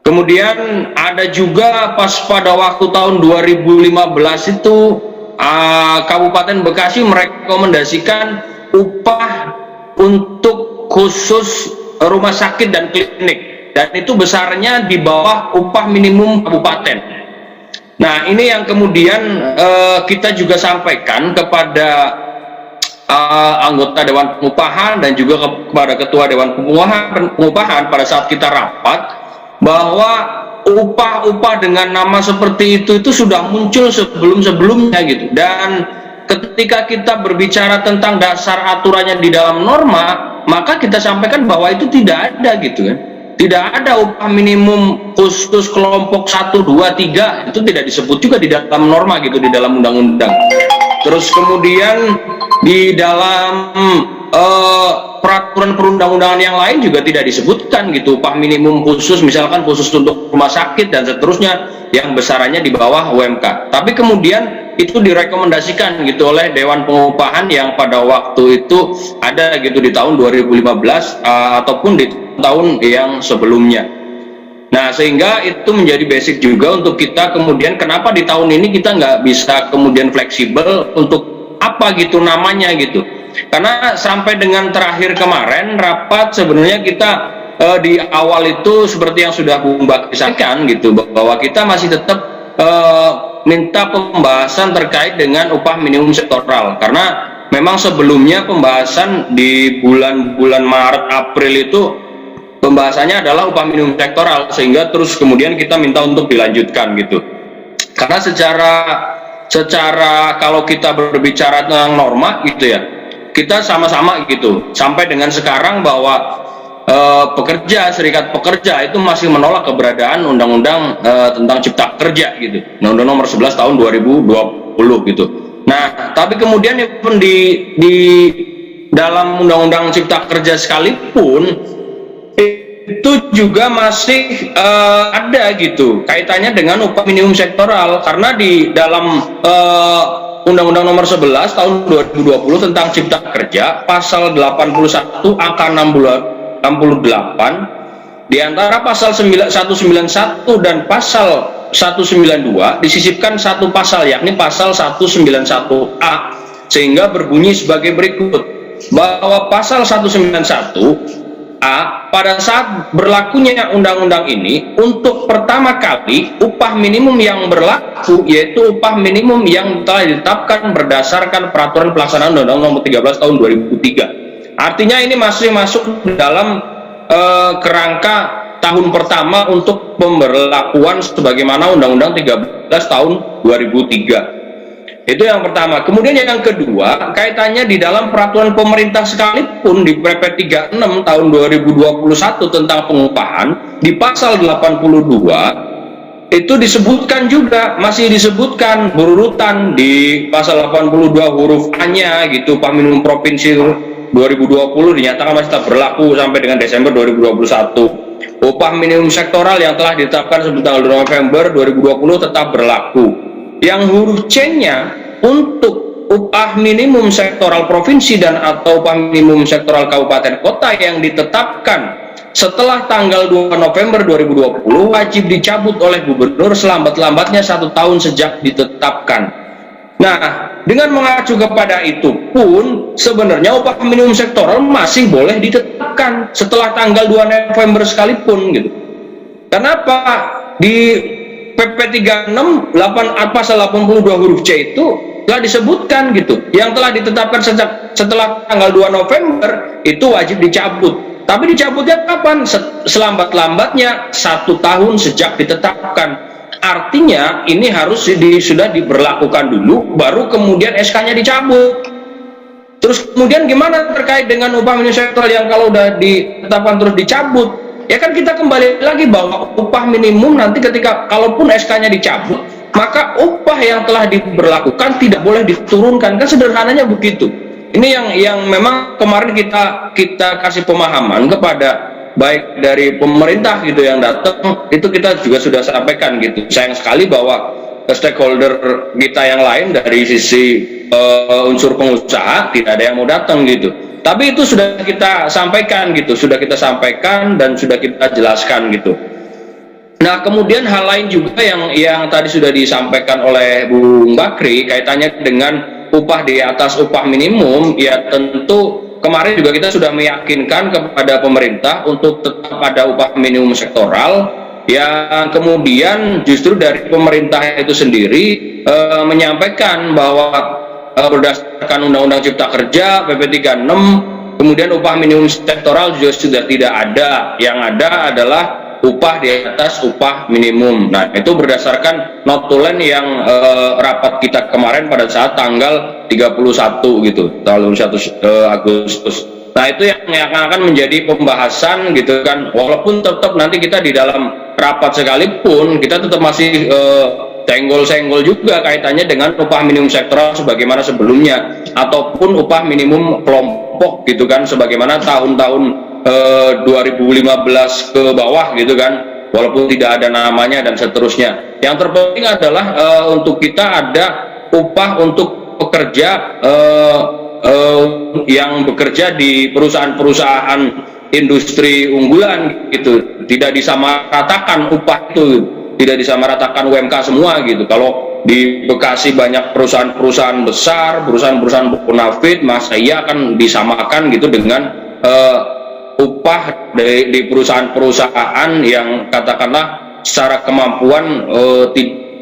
Kemudian ada juga pas pada waktu tahun 2015 itu Kabupaten Bekasi merekomendasikan upah untuk khusus rumah sakit dan klinik, dan itu besarnya di bawah upah minimum kabupaten. Nah, ini yang kemudian kita juga sampaikan kepada anggota Dewan Pengupahan dan juga kepada Ketua Dewan Pengupahan pada saat kita rapat, bahwa upah-upah dengan nama seperti itu sudah muncul sebelum-sebelumnya gitu. Dan ketika kita berbicara tentang dasar aturannya di dalam norma, maka kita sampaikan bahwa itu tidak ada gitu kan. Tidak ada upah minimum khusus kelompok 1, 2, 3, itu tidak disebut juga di dalam norma gitu, di dalam undang-undang. Terus kemudian di dalam peraturan perundang-undangan yang lain juga tidak disebutkan gitu upah minimum khusus, misalkan khusus untuk rumah sakit dan seterusnya yang besarannya di bawah UMK. Tapi kemudian itu direkomendasikan gitu oleh Dewan Pengupahan yang pada waktu itu ada gitu di tahun 2015 ataupun di tahun yang sebelumnya. Nah, sehingga itu menjadi basic juga untuk kita kemudian kenapa di tahun ini kita nggak bisa kemudian fleksibel untuk apa gitu namanya gitu. Karena sampai dengan terakhir kemarin rapat sebenarnya kita di awal itu seperti yang sudah Bung Bakri sampaikan gitu, bahwa kita masih tetap minta pembahasan terkait dengan upah minimum sektoral, karena memang sebelumnya pembahasan di bulan-bulan Maret April itu pembahasannya adalah upah minimum sektoral, sehingga terus kemudian kita minta untuk dilanjutkan gitu. Karena secara kalau kita berbicara tentang norma gitu ya, kita sama-sama gitu sampai dengan sekarang bahwa serikat pekerja itu masih menolak keberadaan undang-undang tentang cipta kerja gitu, undang-undang nomor 11 tahun 2020 gitu. Nah, tapi kemudian di dalam undang-undang cipta kerja sekalipun itu juga masih ada gitu kaitannya dengan upah minimum sektoral, karena di dalam Undang-Undang nomor 11 tahun 2020 tentang cipta kerja pasal 81 angka 68 di antara pasal 191 dan pasal 192 disisipkan satu pasal, yakni pasal 191A, sehingga berbunyi sebagai berikut, bahwa pasal 191A pada saat berlakunya undang-undang ini, untuk pertama kali upah minimum yang berlaku yaitu upah minimum yang telah ditetapkan berdasarkan peraturan pelaksanaan Undang-Undang nomor 13 tahun 2003. Artinya ini masih masuk dalam kerangka tahun pertama untuk pemberlakuan sebagaimana Undang-Undang 13 tahun 2003. Itu yang pertama. Kemudian yang kedua, kaitannya di dalam peraturan pemerintah sekalipun di PP 36 tahun 2021 tentang pengupahan di pasal 82 itu disebutkan juga, masih disebutkan berurutan di pasal 82 huruf A-nya gitu, upah minimum provinsi 2020 dinyatakan masih tetap berlaku sampai dengan Desember 2021. Upah minimum sektoral yang telah ditetapkan sebelum tanggal 2 November 2020 tetap berlaku. Yang huruf C-nya untuk upah minimum sektoral provinsi dan atau upah minimum sektoral kabupaten kota yang ditetapkan setelah tanggal 2 November 2020 wajib dicabut oleh gubernur selambat-lambatnya 1 tahun sejak ditetapkan. Nah, dengan mengacu kepada itu pun sebenarnya upah minimum sektoral masih boleh ditetapkan setelah tanggal 2 November sekalipun gitu. Kenapa? Di PP 36 pasal 82 huruf C itu telah disebutkan gitu, yang telah ditetapkan setelah tanggal 2 November itu wajib dicabut. Tapi dicabutnya kapan? Selambat-lambatnya 1 tahun sejak ditetapkan. Artinya ini harus sudah diberlakukan dulu, baru kemudian SK-nya dicabut. Terus kemudian gimana terkait dengan upah minimum sektoral yang kalau udah ditetapkan terus dicabut? Ya kan kita kembali lagi bahwa upah minimum nanti ketika kalaupun SK-nya dicabut, maka upah yang telah diberlakukan tidak boleh diturunkan. Kan sederhananya begitu. Ini yang memang kemarin kita kasih pemahaman kepada baik dari pemerintah gitu yang datang, itu kita juga sudah sampaikan gitu. Sayang sekali bahwa stakeholder kita yang lain dari sisi unsur pengusaha tidak ada yang mau datang gitu. Tapi itu sudah kita sampaikan gitu, dan sudah kita jelaskan gitu. Nah, kemudian hal lain juga yang tadi sudah disampaikan oleh Bung Bakri kaitannya dengan upah di atas upah minimum, ya tentu kemarin juga kita sudah meyakinkan kepada pemerintah untuk tetap ada upah minimum sektoral, yang kemudian justru dari pemerintah itu sendiri menyampaikan bahwa berdasarkan Undang-Undang Cipta Kerja PP 36 kemudian upah minimum sektoral juga sudah tidak ada, yang ada adalah upah di atas upah minimum. Nah, itu berdasarkan notulen yang rapat kita kemarin pada saat tanggal 31 gitu, tanggal 1 Agustus. Nah, itu yang akan menjadi pembahasan gitu kan, walaupun tetap nanti kita di dalam rapat sekalipun kita tetap masih senggol-senggol juga kaitannya dengan upah minimum sektoral sebagaimana sebelumnya, ataupun upah minimum kelompok gitu kan, sebagaimana tahun-tahun 2015 ke bawah gitu kan, walaupun tidak ada namanya dan seterusnya. Yang terpenting adalah untuk kita ada upah untuk pekerja yang bekerja di perusahaan-perusahaan industri unggulan gitu, tidak disamaratakan upah itu, tidak disamaratakan UMK semua gitu. Kalau di Bekasi banyak perusahaan-perusahaan besar, perusahaan-perusahaan bonafit, masa iya akan disamakan gitu dengan upah di perusahaan-perusahaan yang katakanlah secara kemampuan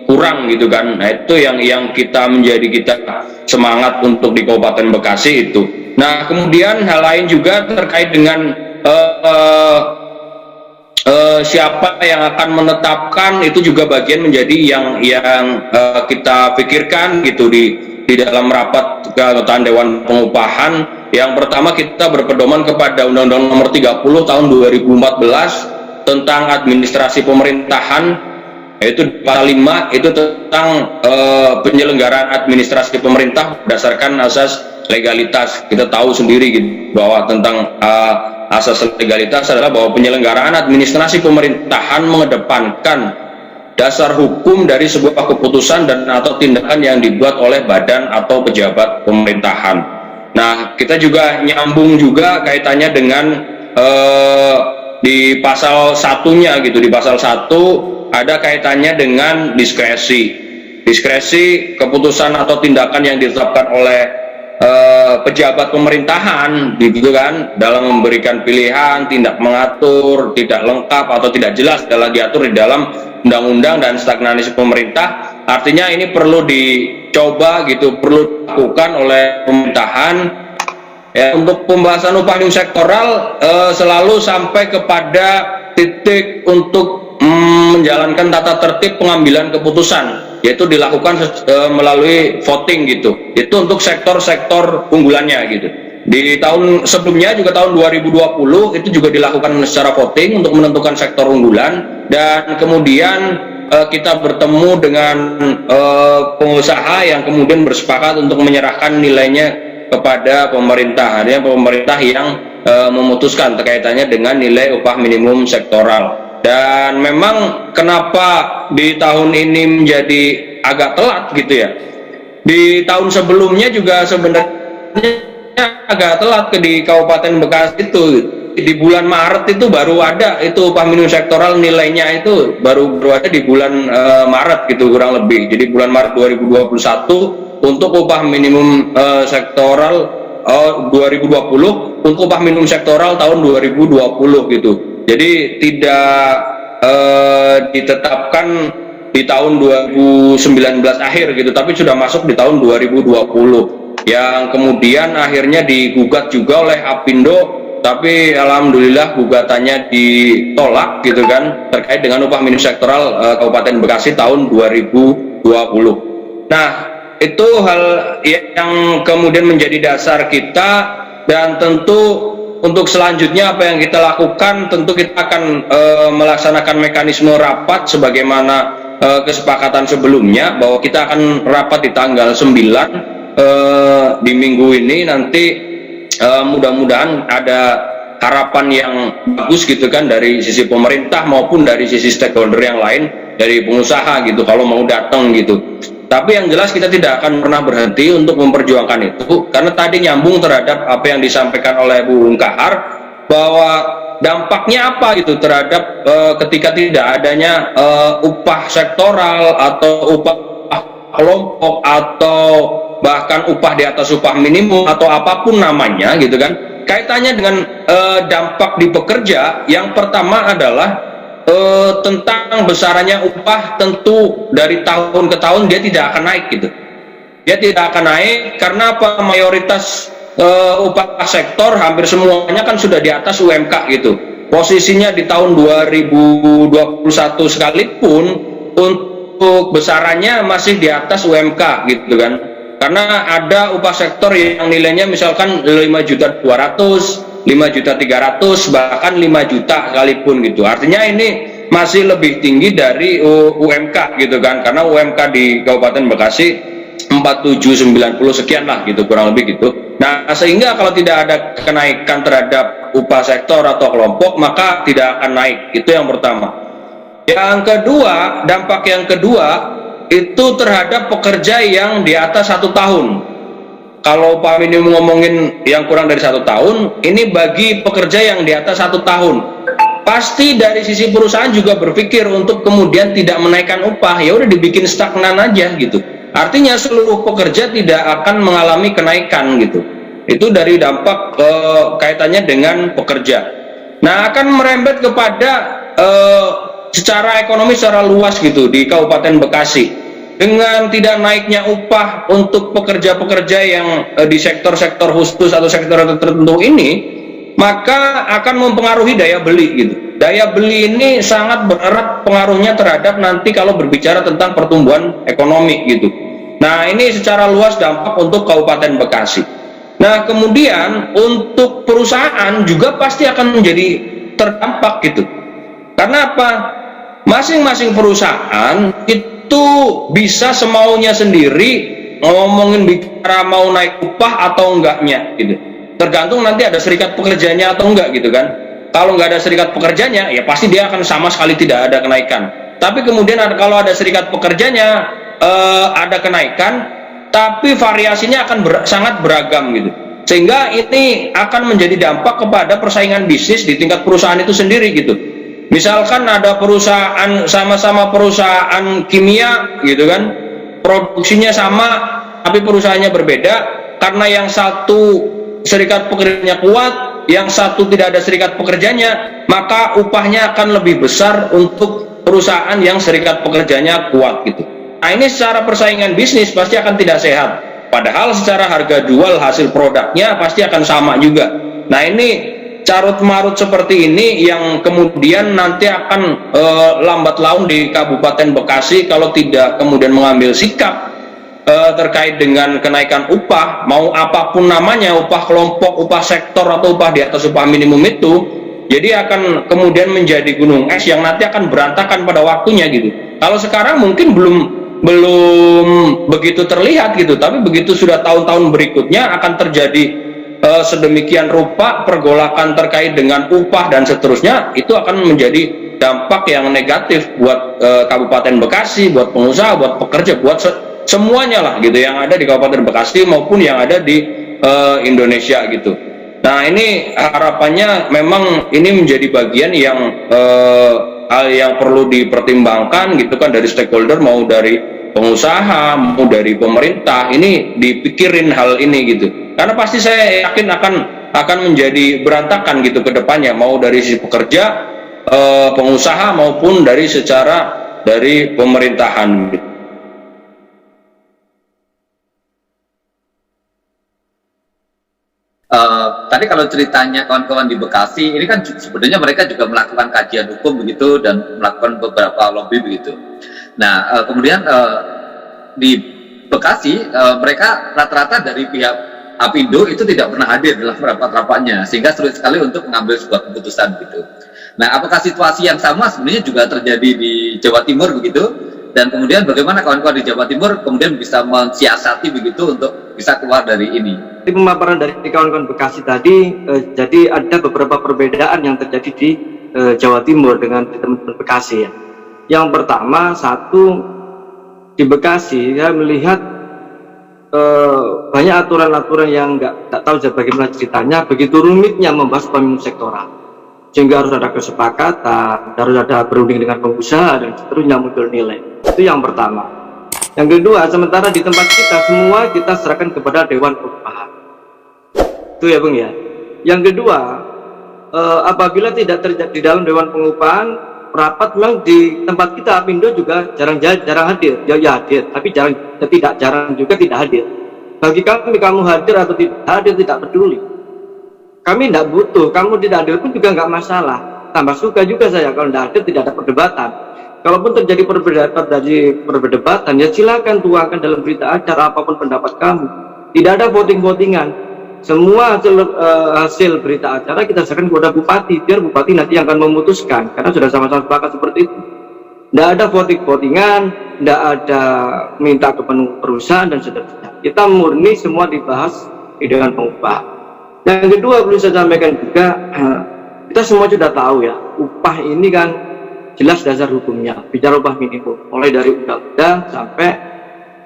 kurang gitu kan. Nah itu yang kita semangat untuk di Kabupaten Bekasi itu. Nah kemudian hal lain juga terkait dengan siapa yang akan menetapkan, itu juga bagian menjadi yang kita pikirkan gitu di dalam rapat keanggotaan Dewan Pengupahan. Yang pertama, kita berpedoman kepada Undang-Undang Nomor 30 Tahun 2014 tentang administrasi pemerintahan, yaitu pasal 5 itu tentang penyelenggaraan administrasi pemerintah berdasarkan asas legalitas. Kita tahu sendiri gitu bahwa tentang asas legalitas adalah bahwa penyelenggaraan administrasi pemerintahan mengedepankan dasar hukum dari sebuah keputusan dan atau tindakan yang dibuat oleh badan atau pejabat pemerintahan. Nah, kita juga nyambung juga kaitannya dengan di pasal satunya gitu. Di pasal 1 ada kaitannya dengan diskresi keputusan atau tindakan yang ditetapkan oleh pejabat pemerintahan gitu kan, dalam memberikan pilihan, tindak mengatur, tidak lengkap atau tidak jelas dalam diatur di dalam undang-undang dan stagnasi pemerintah. Artinya ini perlu dicoba gitu, perlu dilakukan oleh pemerintahan ya. Untuk pembahasan upah minimum sektoral selalu sampai kepada titik untuk menjalankan tata tertib pengambilan keputusan, yaitu dilakukan melalui voting gitu. Itu untuk sektor-sektor unggulannya gitu. Di tahun sebelumnya juga tahun 2020 itu juga dilakukan secara voting untuk menentukan sektor unggulan, dan kemudian kita bertemu dengan pengusaha yang kemudian bersepakat untuk menyerahkan nilainya kepada pemerintah. Artinya pemerintah yang memutuskan terkaitannya dengan nilai upah minimum sektoral. Dan memang kenapa di tahun ini menjadi agak telat gitu ya. Di tahun sebelumnya juga sebenarnya agak telat di Kabupaten Bekasi itu. Di bulan Maret itu baru ada itu upah minimum sektoral, nilainya itu baru ada di bulan Maret gitu kurang lebih. Jadi bulan Maret 2021 untuk upah minimum sektoral 2020 untuk upah minimum sektoral tahun 2020 gitu. Jadi tidak ditetapkan di tahun 2019 akhir gitu, tapi sudah masuk di tahun 2020 yang kemudian akhirnya digugat juga oleh Apindo. Tapi alhamdulillah gugatannya ditolak gitu kan, terkait dengan upah minimum sektoral Kabupaten Bekasi tahun 2020. Nah, itu hal yang kemudian menjadi dasar kita, dan tentu untuk selanjutnya apa yang kita lakukan, tentu kita akan melaksanakan mekanisme rapat sebagaimana kesepakatan sebelumnya, bahwa kita akan rapat di tanggal 9 di minggu ini nanti. Mudah-mudahan ada harapan yang bagus gitu kan dari sisi pemerintah maupun dari sisi stakeholder yang lain, dari pengusaha gitu kalau mau datang gitu. Tapi yang jelas kita tidak akan pernah berhenti untuk memperjuangkan itu, karena tadi nyambung terhadap apa yang disampaikan oleh Bung Kahar, bahwa dampaknya apa gitu terhadap ketika tidak adanya upah sektoral atau upah kelompok atau bahkan upah di atas upah minimum atau apapun namanya gitu kan. Kaitannya dengan dampak di pekerja, yang pertama adalah tentang besarannya upah. Tentu dari tahun ke tahun dia tidak akan naik gitu. Dia tidak akan naik karena apa? Mayoritas upah sektor hampir semuanya kan sudah di atas UMK gitu. Posisinya di tahun 2021 sekalipun untuk besarannya masih di atas UMK gitu kan. Karena ada upah sektor yang nilainya misalkan 5.200.000, 5.300.000, bahkan 5 juta sekalipun gitu. Artinya ini masih lebih tinggi dari UMK gitu kan. Karena UMK di Kabupaten Bekasi 4790 sekian lah gitu, kurang lebih gitu. Nah, sehingga kalau tidak ada kenaikan terhadap upah sektor atau kelompok, maka tidak akan naik. Itu yang pertama. Yang kedua, dampak yang kedua itu terhadap pekerja yang di atas 1 tahun. Kalau Pak Minimum ngomongin yang kurang dari 1 tahun, ini bagi pekerja yang di atas 1 tahun. Pasti dari sisi perusahaan juga berpikir untuk kemudian tidak menaikkan upah, ya udah dibikin stagnan aja gitu. Artinya seluruh pekerja tidak akan mengalami kenaikan gitu. Itu dari dampak kaitannya dengan pekerja. Nah, akan merembet kepada secara ekonomi secara luas gitu di Kabupaten Bekasi, dengan tidak naiknya upah untuk pekerja-pekerja yang di sektor-sektor khusus atau sektor tertentu ini, maka akan mempengaruhi daya beli gitu. Daya beli ini sangat bererat pengaruhnya terhadap nanti kalau berbicara tentang pertumbuhan ekonomi gitu. Nah, ini secara luas dampak untuk Kabupaten Bekasi. Nah, kemudian untuk perusahaan juga pasti akan menjadi terdampak gitu. Karena apa? Masing-masing perusahaan itu bisa semaunya sendiri ngomongin bicara mau naik upah atau enggaknya gitu. Tergantung nanti ada serikat pekerjanya atau enggak gitu kan. Kalau nggak ada serikat pekerjanya, ya pasti dia akan sama sekali tidak ada kenaikan. Tapi kemudian kalau ada serikat pekerjanya, ada kenaikan, tapi variasinya akan sangat beragam gitu. Sehingga ini akan menjadi dampak kepada persaingan bisnis di tingkat perusahaan itu sendiri gitu. Misalkan ada perusahaan sama-sama perusahaan kimia gitu kan, produksinya sama tapi perusahaannya berbeda, karena yang satu serikat pekerjanya kuat, yang satu tidak ada serikat pekerjanya, maka upahnya akan lebih besar untuk perusahaan yang serikat pekerjanya kuat gitu. Nah, ini secara persaingan bisnis pasti akan tidak sehat, padahal secara harga jual hasil produknya pasti akan sama juga. Nah, ini carut marut seperti ini yang kemudian nanti akan lambat laun di Kabupaten Bekasi kalau tidak kemudian mengambil sikap terkait dengan kenaikan upah, mau apapun namanya, upah kelompok, upah sektor atau upah di atas upah minimum itu, jadi akan kemudian menjadi gunung es yang nanti akan berantakan pada waktunya gitu. Kalau sekarang mungkin belum begitu terlihat gitu, tapi begitu sudah tahun-tahun berikutnya akan terjadi sedemikian rupa pergolakan terkait dengan upah dan seterusnya, itu akan menjadi dampak yang negatif buat Kabupaten Bekasi, buat pengusaha, buat pekerja, buat semuanya lah gitu yang ada di Kabupaten Bekasi maupun yang ada di Indonesia gitu. Nah, ini harapannya memang ini menjadi bagian yang hal yang perlu dipertimbangkan gitu kan, dari stakeholder, mau dari pengusaha, mau dari pemerintah, ini dipikirin hal ini gitu. Karena pasti saya yakin akan menjadi berantakan gitu ke depannya, mau dari sisi pekerja, pengusaha maupun dari pemerintahan gitu. Tadi kalau ceritanya kawan-kawan di Bekasi, ini kan sebenarnya mereka juga melakukan kajian hukum begitu dan melakukan beberapa lobby begitu. Nah, kemudian di Bekasi mereka rata-rata dari pihak Apindo itu tidak pernah hadir dalam rapat-rapatnya, sehingga sulit sekali untuk mengambil sebuah keputusan gitu. Nah, apakah situasi yang sama sebenarnya juga terjadi di Jawa Timur begitu? Dan kemudian bagaimana kawan-kawan di Jawa Timur kemudian bisa mensiasati begitu untuk bisa keluar dari ini? Di pemaparan dari kawan-kawan Bekasi tadi, jadi ada beberapa perbedaan yang terjadi di Jawa Timur dengan teman-teman Bekasi ya. Yang pertama, satu, di Bekasi saya melihat banyak aturan-aturan yang nggak tahu bagaimana ceritanya, begitu rumitnya membahas pemilu sektoral, sehingga harus ada kesepakatan, harus ada berunding dengan pengusaha dan seterusnya, muncul nilai. Itu yang pertama. Yang kedua, sementara di tempat kita semua kita serahkan kepada Dewan Pengupahan. Itu ya Bung ya. Yang kedua, apabila tidak terjadi di dalam Dewan Pengupahan, rapat memang di tempat kita Apindo juga jarang hadir. Ya hadir, tapi jarang juga tidak hadir. Bagi kami, kamu hadir atau tidak hadir tidak peduli. Kami tidak butuh, kamu tidak hadir pun juga nggak masalah. Tambah suka juga saya kalau tidak hadir, tidak ada perdebatan. Kalaupun terjadi perdebatan, ya silakan tuangkan dalam berita acara apapun pendapat kamu. Tidak ada voting-votingan. Semua hasil berita acara kita serahkan kepada bupati, biar bupati nanti yang akan memutuskan, karena sudah sama-sama sepakat seperti itu. Tidak ada voting-votingan, tidak ada minta ke perusahaan dan seterusnya. Kita murni semua dibahas di Dewan Pengupahan. Yang kedua perlu saya sampaikan juga, kita semua sudah tahu ya, upah ini kan jelas dasar hukumnya, bicara upah minimum, mulai dari undang-undang sampai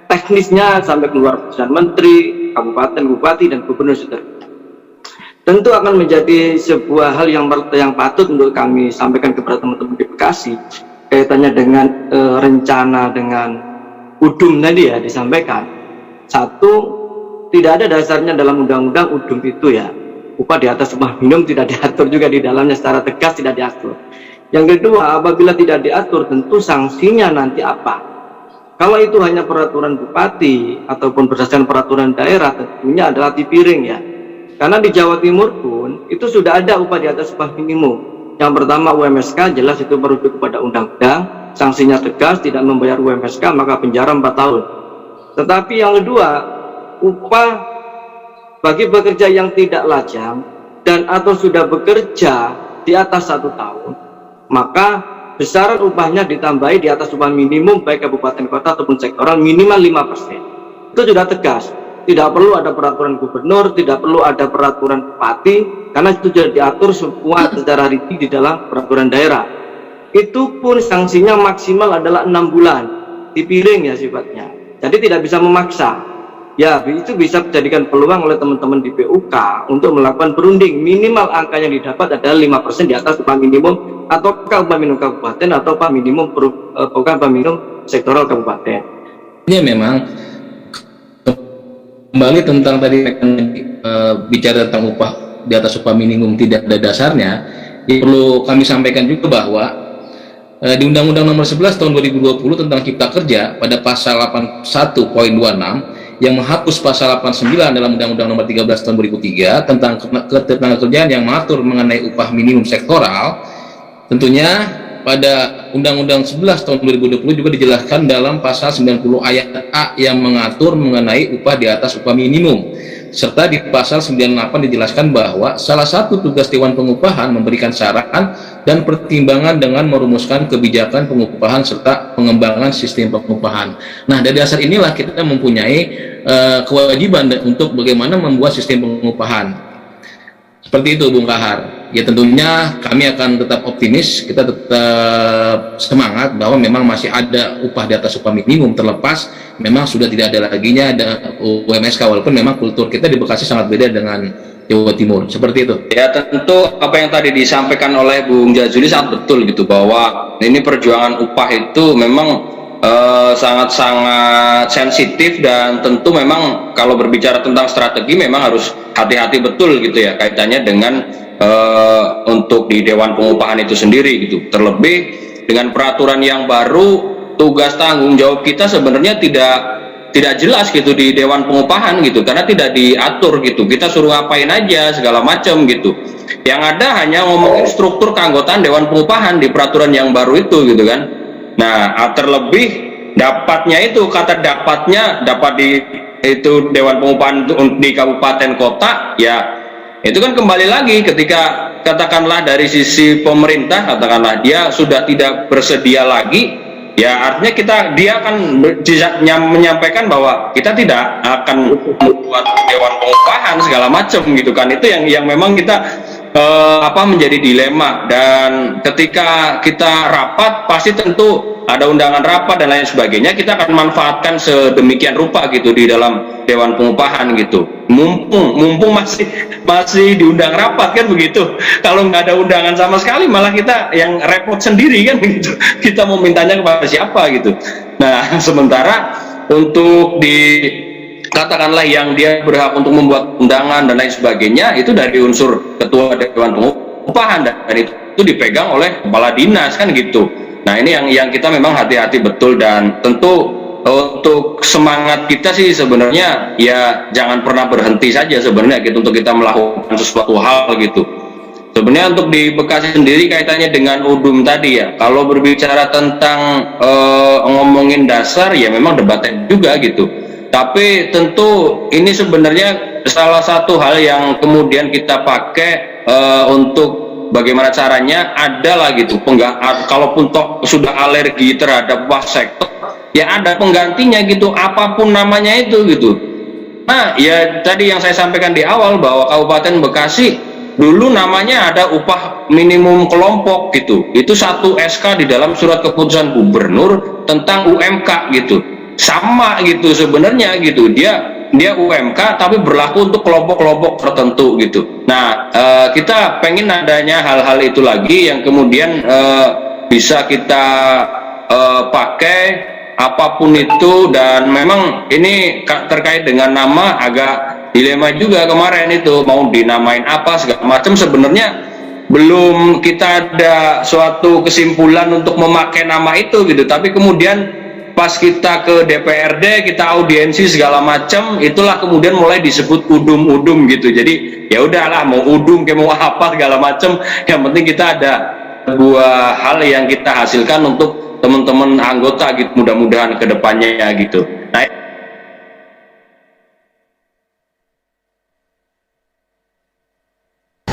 teknisnya, sampai keluar keputusan menteri, kabupaten, bupati, dan gubernur seterusnya. Tentu akan menjadi sebuah hal yang patut untuk kami sampaikan kepada teman-teman di Bekasi, kaitannya dengan rencana dengan UDUM tadi ya disampaikan. Satu, tidak ada dasarnya dalam undang-undang UDUM itu ya, upah di atas upah minimum tidak diatur juga di dalamnya secara tegas, tidak diatur. Yang kedua, apabila tidak diatur, tentu sanksinya nanti apa? Kalau itu hanya peraturan bupati ataupun berdasarkan peraturan daerah, tentunya adalah piring ya. Karena di Jawa Timur pun itu sudah ada upah di atas upah minimum. Yang pertama UMSK, jelas itu merujuk kepada undang-undang, sanksinya tegas, tidak membayar UMSK maka penjara 4 tahun. Tetapi yang kedua, upah bagi pekerja yang tidak lajang dan atau sudah bekerja di atas 1 tahun, maka besaran upahnya ditambahi di atas upah minimum baik kabupaten kota ataupun sektoral minimal 5%. Itu sudah tegas, tidak perlu ada peraturan gubernur, tidak perlu ada peraturan bupati, karena itu sudah diatur semua secara rinci di dalam peraturan daerah. Itu pun sanksinya maksimal adalah 6 bulan, dipiring ya sifatnya, jadi tidak bisa memaksa. Ya, itu bisa dijadikan peluang oleh teman-teman di PUK untuk melakukan berunding. Minimal angka yang didapat adalah 5% di atas upah minimum atau upah minimum kabupaten atau upah minimum upah minimum sektoral kabupaten. Ini memang kembali tentang tadi bicara tentang upah di atas upah minimum tidak ada dasarnya. Perlu kami sampaikan juga bahwa di Undang-Undang Nomor 11 Tahun 2020 tentang Cipta Kerja pada pasal 81.26 yang menghapus pasal 89 dalam Undang-Undang Nomor 13 Tahun 2003 tentang ketenagakerjaan yang mengatur mengenai upah minimum sektoral, tentunya pada Undang-Undang 11 Tahun 2020 juga dijelaskan dalam pasal 90 ayat A yang mengatur mengenai upah di atas upah minimum, serta di pasal 98 dijelaskan bahwa salah satu tugas Dewan Pengupahan memberikan saran dan pertimbangan dengan merumuskan kebijakan pengupahan serta pengembangan sistem pengupahan. Nah, dari dasar inilah kita mempunyai kewajiban untuk bagaimana membuat sistem pengupahan. Seperti itu, Bung Kahar. Ya, tentunya kami akan tetap optimis, kita tetap semangat bahwa memang masih ada upah di atas upah minimum, terlepas memang sudah tidak ada laginya ada UMSK, walaupun memang kultur kita di Bekasi sangat beda dengan Jawa Timur. Seperti itu. Ya, tentu apa yang tadi disampaikan oleh Bung Jazuli sangat betul gitu, bahwa ini perjuangan upah itu memang sangat-sangat sensitif, dan tentu memang kalau berbicara tentang strategi memang harus hati-hati betul gitu ya kaitannya dengan untuk di Dewan Pengupahan itu sendiri gitu. Terlebih dengan peraturan yang baru, tugas tanggung jawab kita sebenarnya tidak jelas gitu di Dewan Pengupahan gitu, karena tidak diatur gitu. Kita suruh ngapain aja segala macam gitu. Yang ada hanya ngomongin struktur keanggotaan Dewan Pengupahan di peraturan yang baru itu gitu kan. Nah, terlebih dapatnya itu, kata dapatnya dapat di itu Dewan Pengupahan di kabupaten kota, ya itu kan kembali lagi ketika katakanlah dari sisi pemerintah katakanlah dia sudah tidak bersedia lagi, ya artinya dia akan menyampaikan bahwa kita tidak akan membuat Dewan Pengupahan segala macam gitu kan. Itu yang memang kita menjadi dilema. Dan ketika kita rapat pasti tentu ada undangan rapat dan lain sebagainya, kita akan manfaatkan sedemikian rupa gitu di dalam Dewan Pengupahan gitu. Mumpung masih diundang rapat kan begitu. Kalau nggak ada undangan sama sekali malah kita yang repot sendiri kan gitu. Kita mau mintanya kepada siapa gitu. Nah, sementara untuk katakanlah yang dia berhak untuk membuat undangan dan lain sebagainya itu dari unsur ketua Dewan Pengupahan, dan itu dipegang oleh kepala dinas kan gitu. Nah, ini yang kita memang hati-hati betul, dan tentu untuk semangat kita sih sebenarnya ya jangan pernah berhenti saja sebenarnya gitu untuk kita melakukan sesuatu hal gitu. Sebenarnya untuk di Bekasi sendiri kaitannya dengan UDUM tadi ya, kalau berbicara tentang ngomongin dasar ya memang debatnya juga gitu. Tapi tentu ini sebenarnya salah satu hal yang kemudian kita pakai untuk bagaimana caranya adalah gitu. Kalaupun toh sudah alergi terhadap sektor, ya ada penggantinya gitu, apapun namanya itu gitu. Nah, ya tadi yang saya sampaikan di awal bahwa Kabupaten Bekasi dulu namanya ada upah minimum kelompok gitu. Itu satu SK di dalam surat keputusan gubernur tentang UMK gitu. Sama gitu sebenarnya gitu, dia UMK tapi berlaku untuk kelompok-kelompok tertentu gitu. Nah, kita pengen adanya hal-hal itu lagi yang kemudian bisa kita pakai apapun itu. Dan memang ini terkait dengan nama agak dilema juga kemarin itu, mau dinamain apa segala macam. Sebenarnya belum kita ada suatu kesimpulan untuk memakai nama itu gitu, tapi kemudian pas kita ke DPRD, kita audiensi segala macam, itulah kemudian mulai disebut udum-udum gitu. Jadi ya udahlah, mau udum kayak mau apa segala macam, yang penting kita ada dua hal yang kita hasilkan untuk teman-teman anggota gitu, mudah-mudahan ke depannya ya gitu.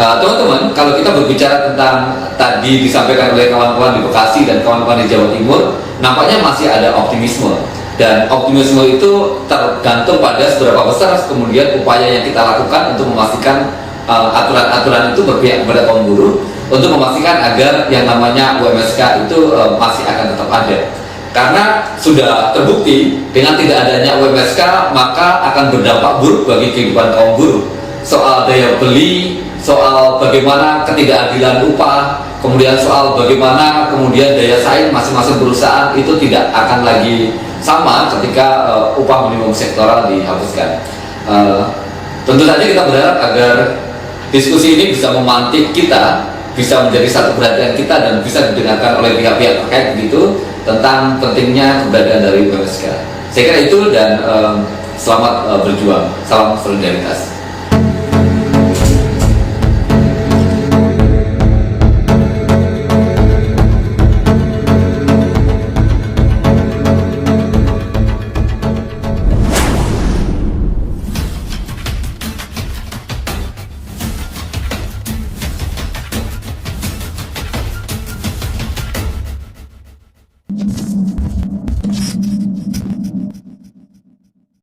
Nah, teman-teman, kalau kita berbicara tentang tadi disampaikan oleh kawan-kawan di Bekasi dan kawan-kawan di Jawa Timur, nampaknya masih ada optimisme. Dan optimisme itu tergantung pada seberapa besar kemudian upaya yang kita lakukan untuk memastikan aturan-aturan itu berpihak kepada kaum buruh, untuk memastikan agar yang namanya UMSK itu masih akan tetap ada. Karena sudah terbukti dengan tidak adanya UMSK maka akan berdampak buruk bagi kehidupan kaum buruh. Soal daya beli, soal bagaimana ketidakadilan upah, kemudian soal bagaimana kemudian daya saing masing-masing perusahaan itu tidak akan lagi sama ketika upah minimum sektoral dihapuskan. Tentu saja kita berharap agar diskusi ini bisa memantik kita, bisa menjadi satu perhatian kita dan bisa didengarkan oleh pihak-pihak terkait begitu tentang pentingnya keberadaan dari UMSK. Saya kira itu, dan selamat berjuang, salam solidaritas.